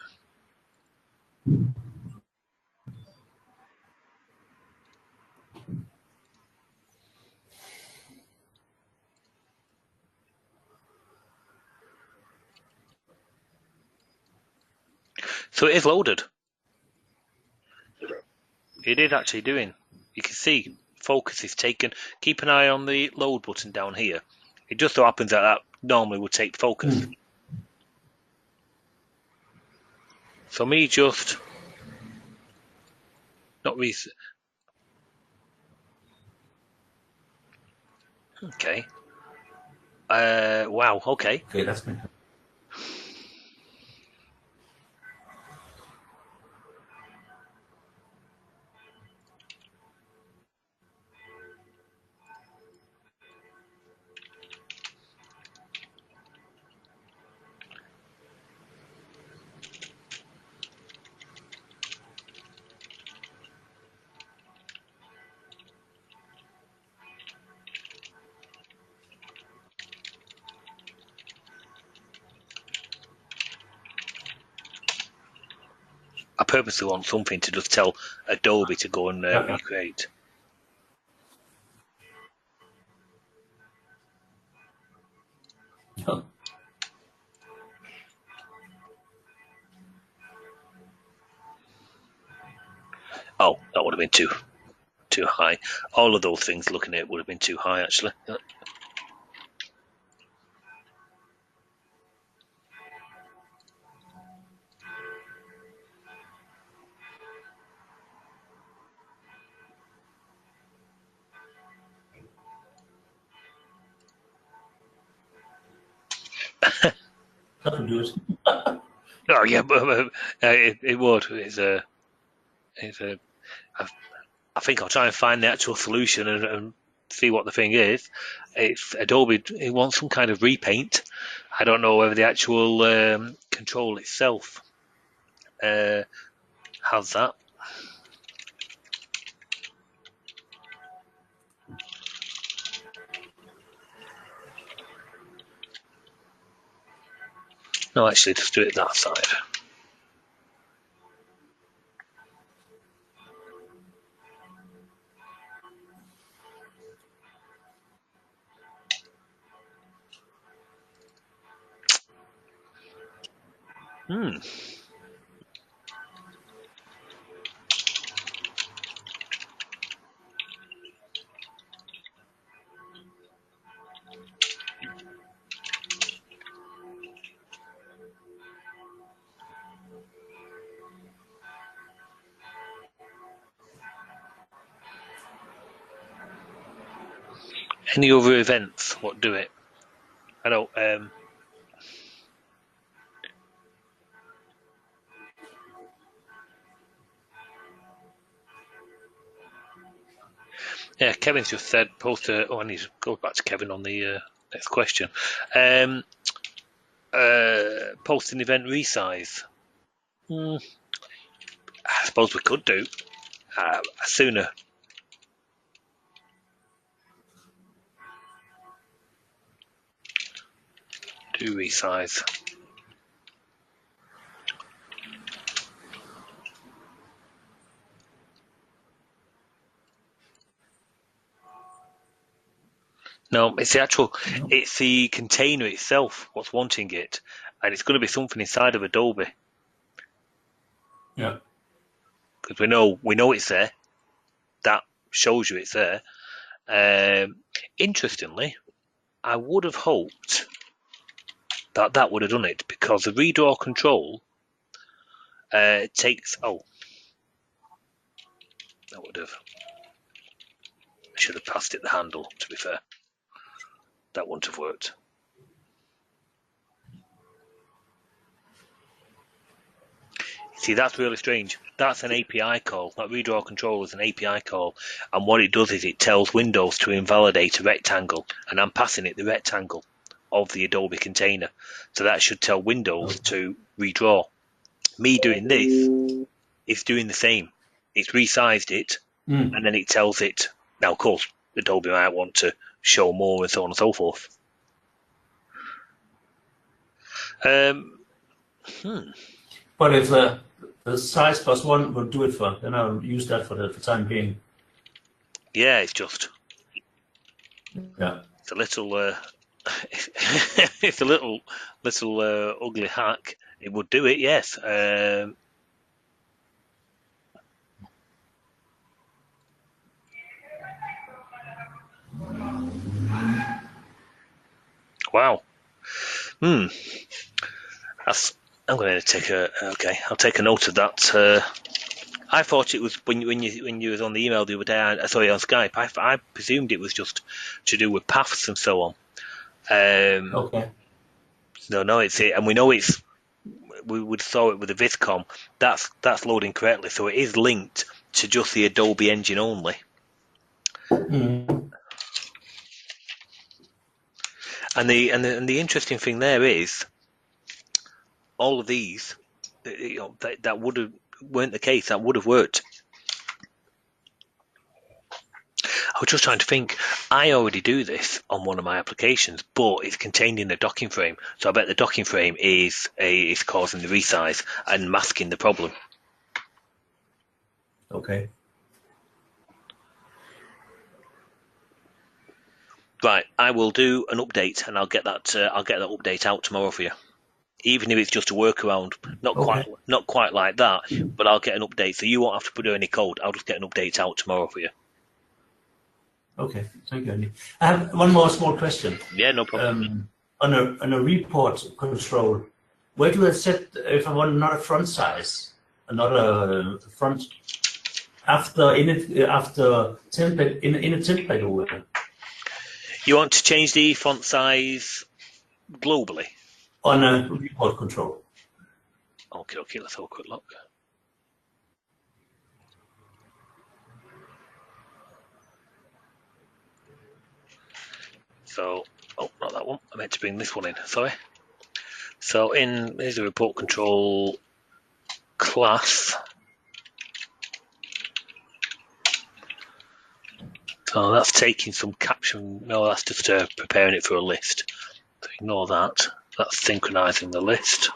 So it is loaded. It is actually doing. You can see focus is taken. Keep an eye on the load button down here. It just so happens that normally would take focus. Mm. So me just not recent. Okay. Wow. Okay. Okay, that's me. I purposely want something to just tell Adobe to go and recreate. Yeah. Oh, that would have been too high. All of those things looking at it would have been too high, actually. That would do it. Oh yeah, but it would. I think I'll try and find the actual solution and see what the thing is. It's Adobe. It wants some kind of repaint. I don't know whether the actual control itself has that. No, actually, just do it that side. Hmm. Any other events what do it? I don't. Yeah, Kevin's just said post a. Oh, I need to go back to Kevin on the next question. Post an event resize. I suppose we could do sooner. Do resize. No, it's the actual. No. It's the container itself what's wanting it, and it's going to be something inside of Adobe Yeah. because we know it's there. That shows you it's there. Interestingly, I would have hoped that would have done it because the redraw control takes. Oh, that would have. I should have passed it the handle. To be fair, that wouldn't have worked. See, that's really strange. That's an API call. That redraw control is an API call, and what it does is it tells Windows to invalidate a rectangle, and I'm passing it the rectangle of the Adobe container. So that should tell Windows to redraw. Me doing this is doing the same. It's resized it, and then it tells it. Now, of course, Adobe might want to show more and so on and so forth. But if the size plus one will do it for, then I'll use that for the time being. Yeah, it's just. Yeah. It's a little. It's a little ugly hack. It would do it, yes. Wow. I'm going to take a. Okay, I'll take a note of that. I thought it was when you was on the email the other day. Sorry, on Skype. I presumed it was just to do with paths and so on. Okay. No, it's it, and we know it's. We would saw it with the Viscom. That's loading correctly, so it is linked to just the Adobe engine only. Mm. And the interesting thing there is, all of these, that would have weren't the case. That would have worked. I was just trying to think. I already do this on one of my applications, but it's contained in the docking frame. So I bet the docking frame is causing the resize and masking the problem. Okay. Right, I will do an update, and I'll get that update out tomorrow for you. Even if it's just a workaround, not quite like that, but I'll get an update, so you won't have to put any code. I'll just get an update out tomorrow for you. Okay, thank you, Andy. I have one more small question. Yeah, no problem. On a report control, where do I set if I want another front size, another front after template in a template order? You want to change the font size globally? On a report control. Okay, let's have a quick look. So, not that one. I meant to bring this one in, sorry. So here's the report control class. So that's taking some caption. No, that's just preparing it for a list. So ignore that. That's synchronizing the list.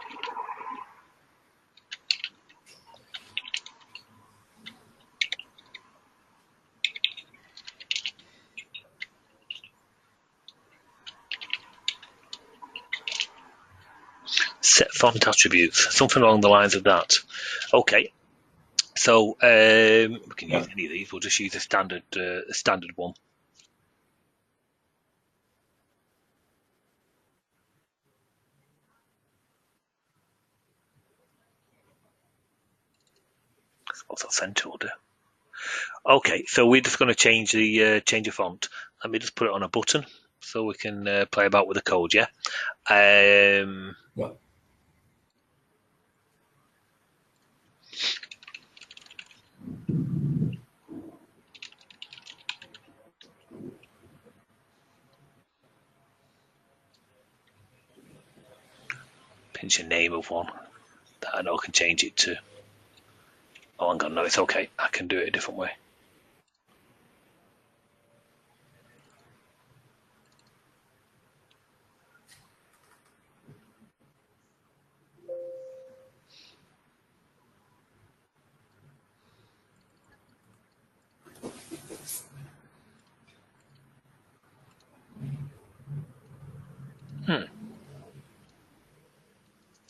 Set font attributes, something along the lines of that. Okay. So we can use any of these. We'll just use a standard one. What's that SendTo do? Okay, so we're just going to change the font. Let me just put it on a button so we can play about with the code. Yeah. Yeah. Pinch a name of one that I know I can change it to. Oh, hang on, no, it's okay. I can do it a different way.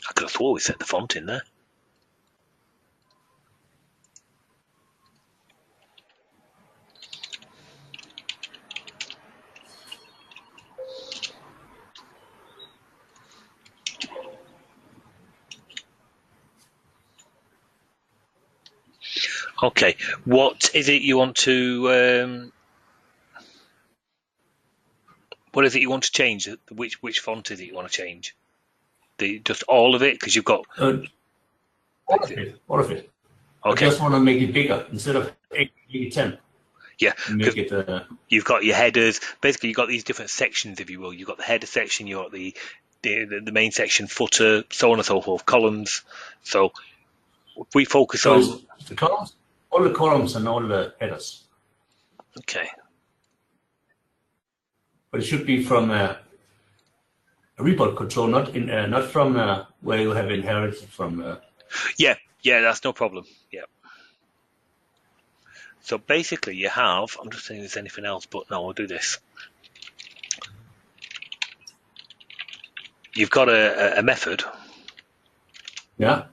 I could have swore we set the font in there. Okay, what is it you want to? What is it you want to change? Which font is it you want to change? Just all of it, because you've got all of it. All of it. Okay. I just want to make it bigger instead of 8, make it 10. Yeah, make it. You've got your headers. Basically, you've got these different sections, if you will. You've got the header section. You've got the main section, footer, so on and so forth, columns. So if we focus on the columns, all the columns and all the headers. Okay. But it should be from a report control, not from where you have inherited from. Yeah, that's no problem. Yeah. So basically, you have. I'm just saying, there's anything else, but no, I'll do this. You've got a method. Yeah.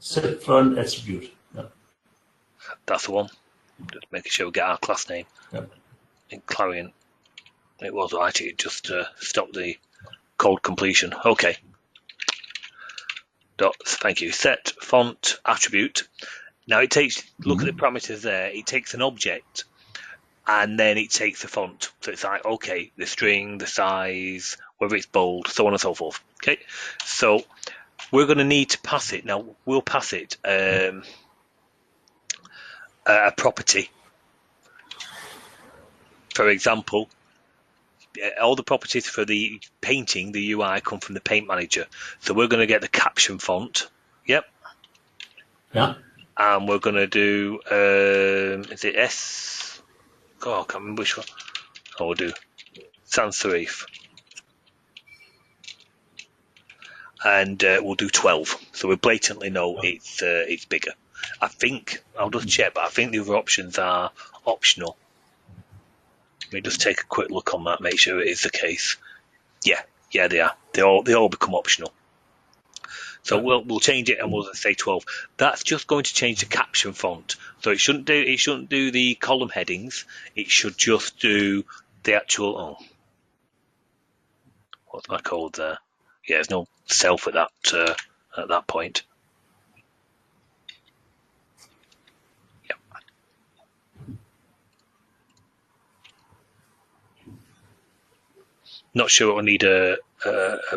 Set font attribute. Yeah. That's the one. Just making sure we get our class name. Yeah. In Clarion. It was right. It just stopped the code completion. Okay. Thank you. Set font attribute. Now it takes. Look at the parameters there. It takes an object, and then it takes the font. So it's like, okay, the string, the size, whether it's bold, so on and so forth. Okay. So we're going to need to pass it. Now we'll pass it a property. For example, all the properties for the painting, the UI, come from the paint manager. So we're going to get the caption font. Yep. Yeah. And we're going to do, is it S? Oh, I can't remember which one. Oh, we'll do sans serif. And we'll do 12. So we blatantly know it's bigger. I think, I'll just check, but I think the other options are optional. Let me just take a quick look on that, make sure it is the case. Yeah, they are. They all become optional. So we'll change it and we'll say 12. That's just going to change the caption font. So it shouldn't do the column headings. It should just do the actual. Oh, what's my code there? Yeah, there's no self at that point. Yep. Not sure it will need a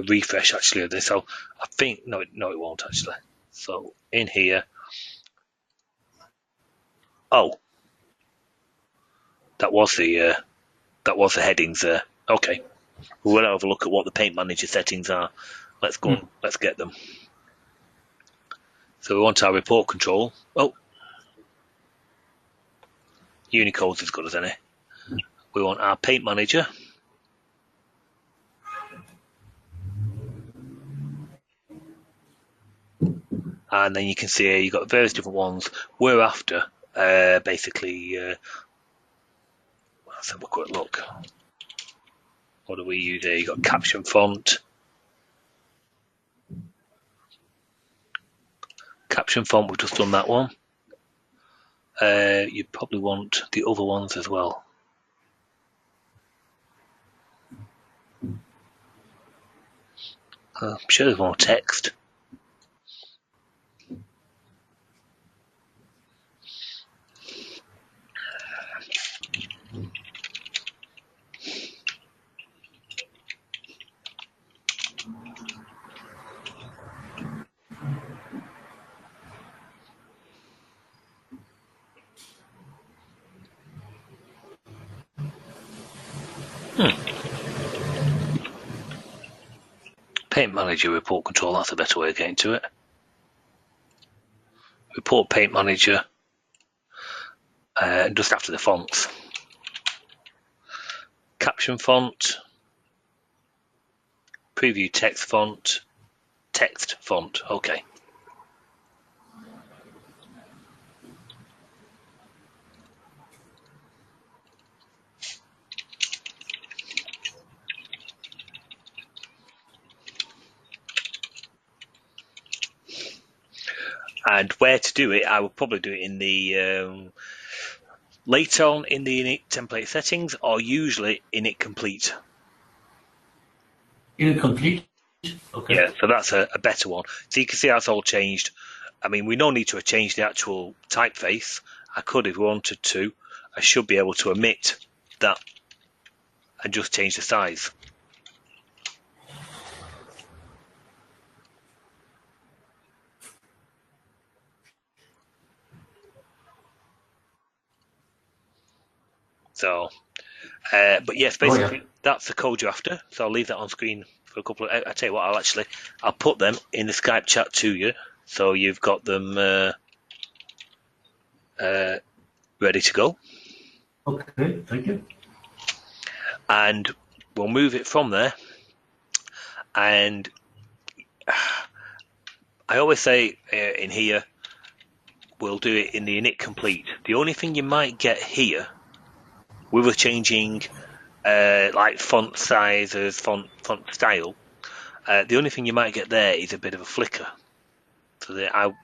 refresh actually of this. So I think no, it won't actually. So in here, oh, that was the headings there. Okay, we'll have a look at what the paint manager settings are. Let's go on, let's get them. So we want our report control. Oh, Unicode's as good as any. We want our paint manager. And then you can see here you've got various different ones. We're after basically, let's have a quick look. What do we use here? You've got caption font. caption font, we've just done that one. You probably want the other ones as well. I'm sure there's more text. Paint Manager, Report Control, that's a better way of getting to it. Report Paint Manager, just after the fonts. Caption font, preview text font, okay. And where to do it, I would probably do it in the later on in the init template settings, or usually init complete. Init complete? Okay. Yeah, so that's a better one. So you can see that's all changed. I mean, we no need to have changed the actual typeface. I could, if we wanted to, I should be able to omit that and just change the size. So, but yes, basically that's the code you're after. So I'll leave that on screen for a couple of. I tell you what, I'll put them in the Skype chat to you, so you've got them ready to go. Okay, thank you. And we'll move it from there. And I always say in here, we'll do it in the init complete. The only thing you might get here, we were changing like font sizes, font style. The only thing you might get there is a bit of a flicker. So I'm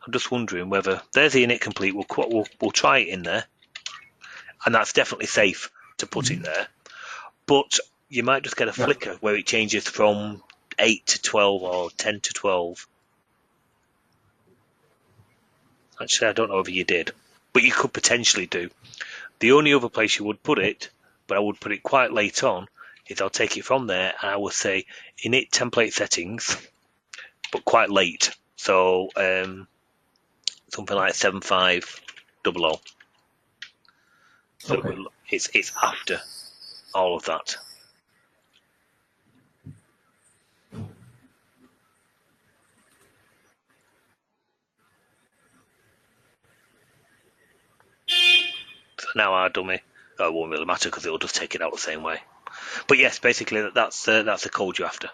just wondering whether there's the init complete. We'll try it in there, and that's definitely safe to put it there. But you might just get a flicker where it changes from 8 to 12 or 10 to 12. Actually, I don't know if you did, but you could potentially do. The only other place you would put it, but I would put it quite late on, is I'll take it from there and I will say init template settings, but quite late. So something like 7500. So okay. it's after all of that. So now our dummy, it won't really matter because it'll just take it out the same way. But yes, basically that's the code you're after.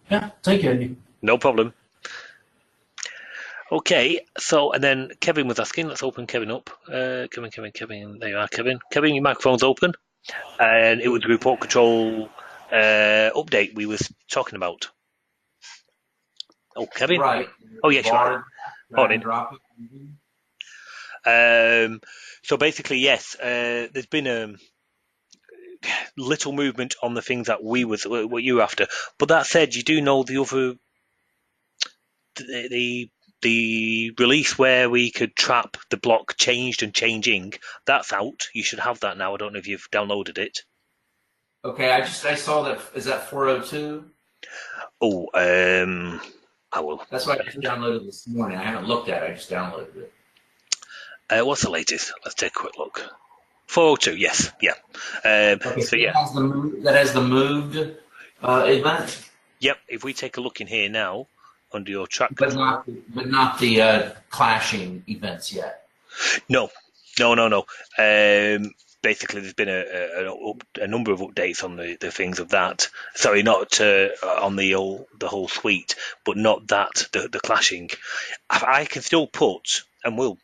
Yeah, thank you, Andy. No problem. Okay, so and then Kevin was asking. Let's open Kevin up. Kevin. There you are, Kevin. Kevin, your microphone's open, and it was the report control update we was talking about. Oh, Kevin. Right. Oh, yes, you are. Morning. So basically, yes, there's been a little movement on the things that what you were after. But that said, you do know the other the release where we could trap the block changed and changing. That's out. You should have that now. I don't know if you've downloaded it. Okay, I saw that. Is that 402? Oh, I will. That's what I just downloaded this morning. I haven't looked at it. I just downloaded it. What's the latest? Let's take a quick look. 402, yes, yeah. Okay, so yeah, that has the moved event. Yep. If we take a look in here now under your track But control, not the clashing events yet. No. Basically, there's been a number of updates on the things of that. Sorry, not on the whole suite, but not that the clashing. I can still put, and will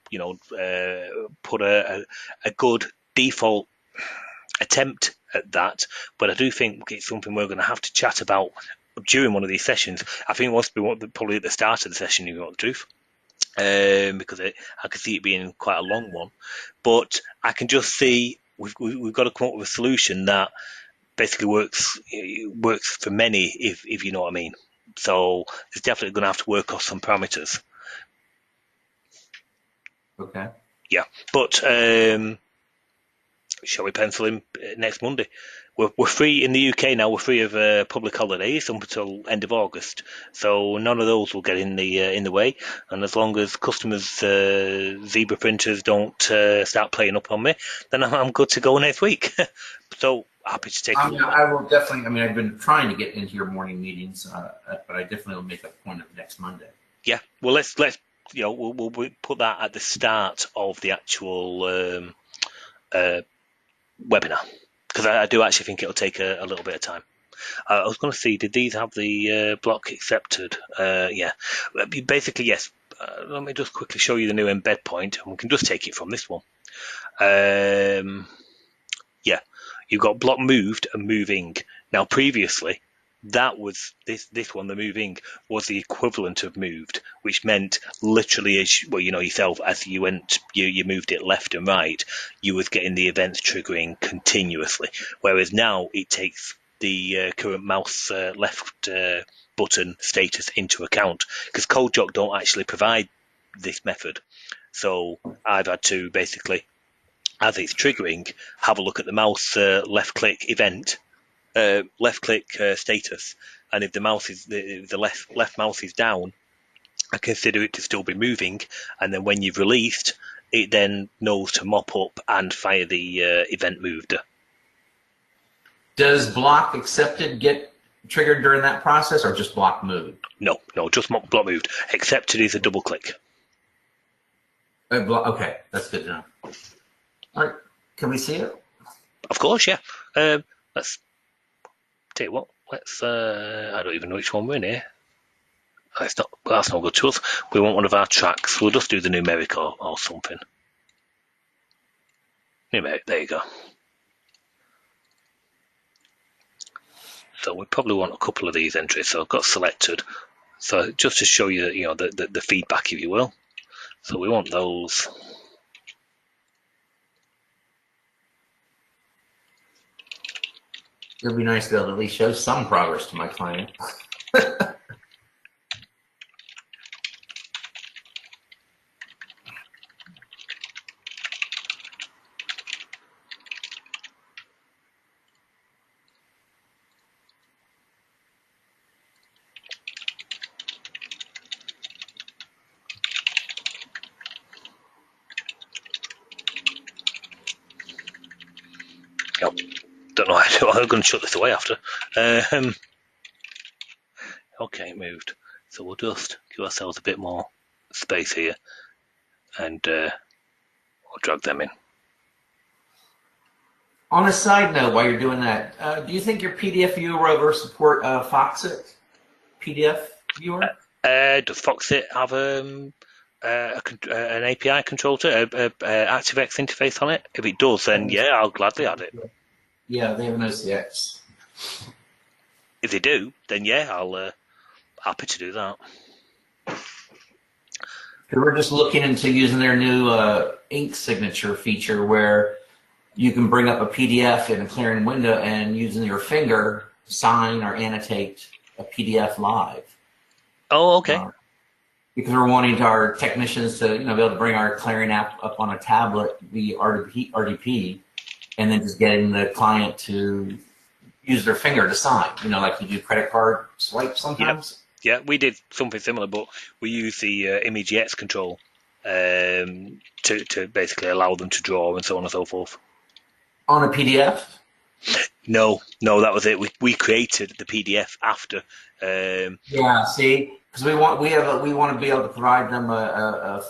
put a good default attempt at that, but I do think it's something we're going to have to chat about during one of these sessions. I think it must be probably at the start of the session, if you want the truth, because I could see it being quite a long one. But I can just see we've got to come up with a solution that basically works for many, if you know what I mean. So it's definitely going to have to work off some parameters. Okay. Yeah, but shall we pencil in next Monday? We're free in the UK now. We're free of public holidays up until end of August, so none of those will get in the way. And as long as customers' zebra printers don't start playing up on me, then I'm good to go next week. So happy to take. I will definitely. I mean, I've been trying to get into your morning meetings, but I definitely will make a point of next Monday. Yeah. Well, let's we'll put that at the start of the actual webinar, because I do actually think it'll take a little bit of time. I was going to see, did these have the block accepted? Yeah, basically yes. Let me just quickly show you the new embed point, and we can just take it from this one. Yeah, you've got block moved and moving. Now previously, that was this one, the moving was the equivalent of moved, which meant literally, as well, you know yourself, as you went, you moved it left and right, you was getting the events triggering continuously. Whereas now it takes the current mouse left button status into account, because CodeJock don't actually provide this method. So I've had to basically, as it's triggering, have a look at the mouse left click event. Left click status, and if the mouse is the left mouse is down, I consider it to still be moving, and then when you've released, it then knows to mop up and fire the event moved. Does block accepted get triggered during that process, or just block moved? No, just block moved. Accepted is a double click. Okay, that's good to know. All right, can we see it? Of course, yeah. Let's tell you what. Let's. I don't even know which one we're in here. That's not good to us. We want one of our tracks. We'll just do the numeric or something. Numeric. There you go. So we probably want a couple of these entries. So I've got selected. So just to show you, the feedback, if you will. So we want those. It would be nice to be able to at least show some progress to my client. Don't know how I'm going to shut this away after. Okay, it moved. So we'll just give ourselves a bit more space here, and we'll drag them in. On a side note, while you're doing that, do you think your PDF viewer will ever support Foxit PDF viewer? Does Foxit have an API control to ActiveX interface on it? If it does, then yeah, I'll gladly add it. Yeah, they have an OCX. If they do, then yeah, I'll happy to do that. We're just looking into using their new ink signature feature, where you can bring up a PDF in a clearing window and using your finger sign or annotate a PDF live. Oh, okay. Because we're wanting our technicians to, be able to bring our clearing app up on a tablet via RDP, and then just getting the client to use their finger to sign. Like you do credit card swipe sometimes. Yeah, we did something similar, but we use the ImageX control to basically allow them to draw and so on and so forth. On a PDF? No, that was it. We created the PDF after. Yeah, see, because we want to be able to provide them a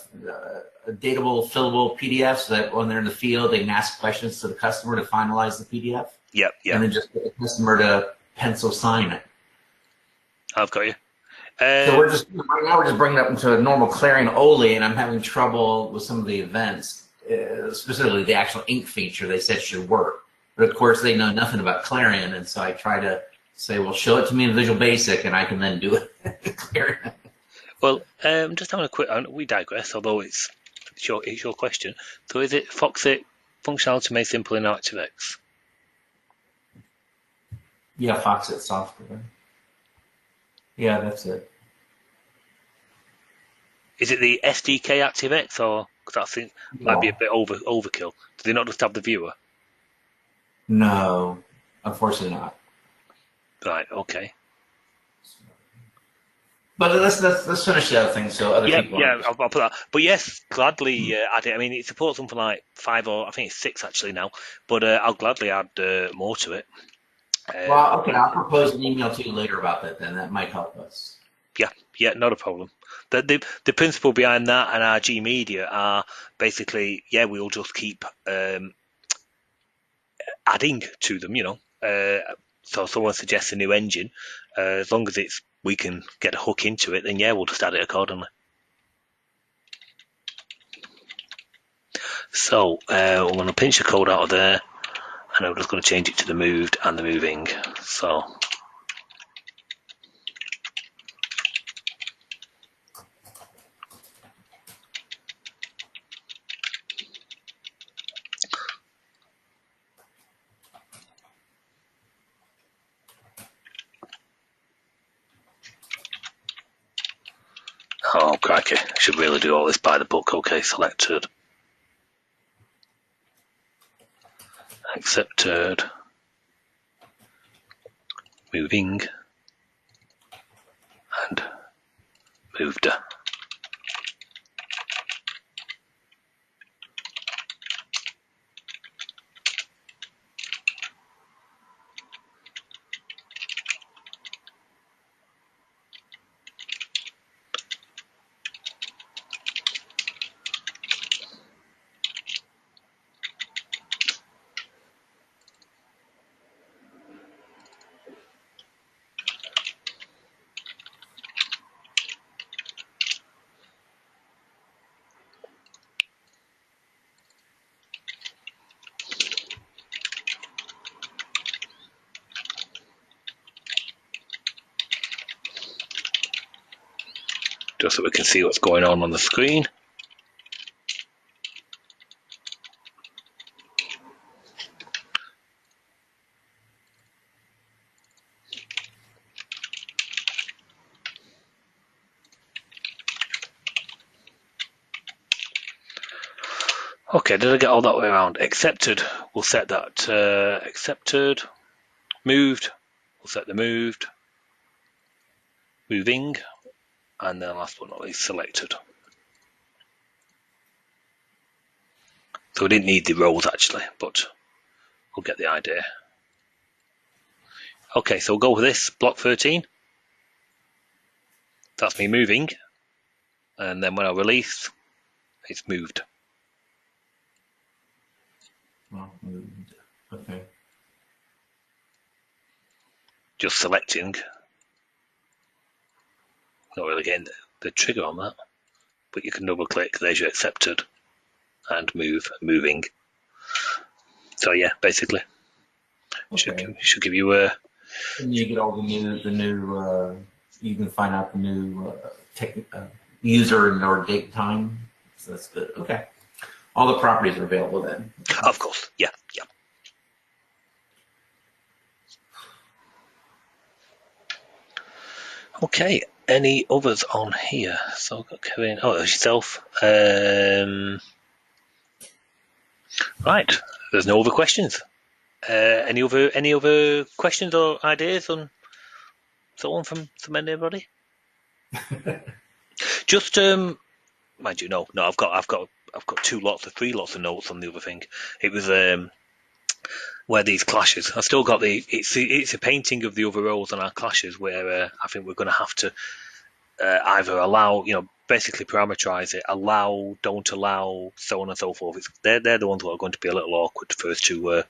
dateable, fillable PDF, so that when they're in the field, they can ask questions to the customer to finalize the PDF. Yep. And then just get the customer to pencil sign it. I've got you. So right now we're just bringing it up into a normal clearing only, and I'm having trouble with some of the events, specifically the actual ink feature they said should work. But of course they know nothing about Clarion, and so I try to say, well, show it to me in Visual Basic, and I can then do it. Clear it. Well, just having a quick. We digress, although it's your question. So, is it Foxit functionality made simple in ActiveX? Yeah, Foxit software. Yeah, that's it. Is it the SDK ActiveX, or because I think might be a bit overkill? Do they not just have the viewer? No, unfortunately not. Right. Okay. But let's finish the other thing so other people. Yeah, I'll put that. But yes, gladly add it. I mean, it supports something like 5 or I think it's 6 actually now. But I'll gladly add more to it. Well, okay, I'll propose an email to you later about that. Then that might help us. Yeah, not a problem. The principle behind that and our G Media are basically, we'll just keep adding to them. So someone suggests a new engine, as long as we can get a hook into it, then we'll just add it accordingly. So we're going to pinch the code out of there, and I'm just going to change it to the moved and the moving. So oh crikey, I should really do all this by the book. Okay, selected, accepted, moving, and moved. Just so we can see what's going on the screen. Okay, did I get all that way around? Accepted, we'll set that accepted. Moved, we'll set the moved. Moving, and then last but not least, selected. So we didn't need the rows actually, but we'll get the idea. Okay, so we'll go with this, block 13. That's me moving. And then when I release, it's moved. Well, moved. Okay. Just selecting. Not really getting the trigger on that. But you can double click, there's your accepted. And moving. So yeah, basically. Okay. Should give you a... And you get all the new you can find out the new user and or date time. So that's good. Okay. All the properties are available then. Of course, yeah. Okay, any others on here? So I've got Kevin. Oh, there's yourself. Right, there's no other questions. Any other questions or ideas on someone from anybody? Just mind you, no. I've got 3 lots of notes on the other thing. It was where these clashes. I still got it's a painting of the other roles on our clashes where I think we're going to have to either allow, basically parameterize it, allow, don't allow, so on and so forth. They're the ones that are going to be a little awkward for us to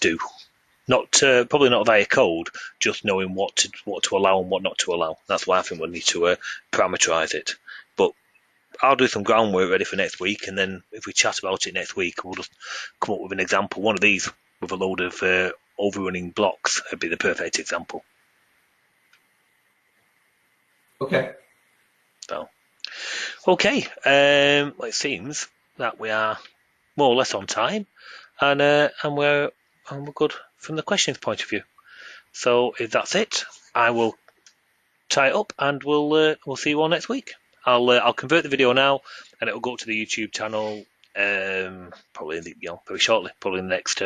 do. Not probably not via code, just knowing what to allow and what not to allow. That's why I think we'll need to parameterize it. But I'll do some groundwork ready for next week, and then if we chat about it next week, we'll just come up with an example. One of these with a load of overrunning blocks would be the perfect example. Okay. So, okay, it seems that we are more or less on time, and we're good from the questions point of view. So if that's it, I will tie it up, and we'll see you all next week. I'll convert the video now, and it'll go to the YouTube channel probably very shortly, probably in the next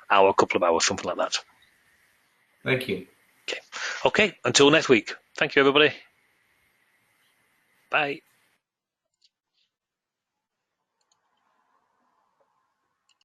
hour, couple of hours, something like that. Thank you. Okay. Until next week. Thank you, everybody. Bye.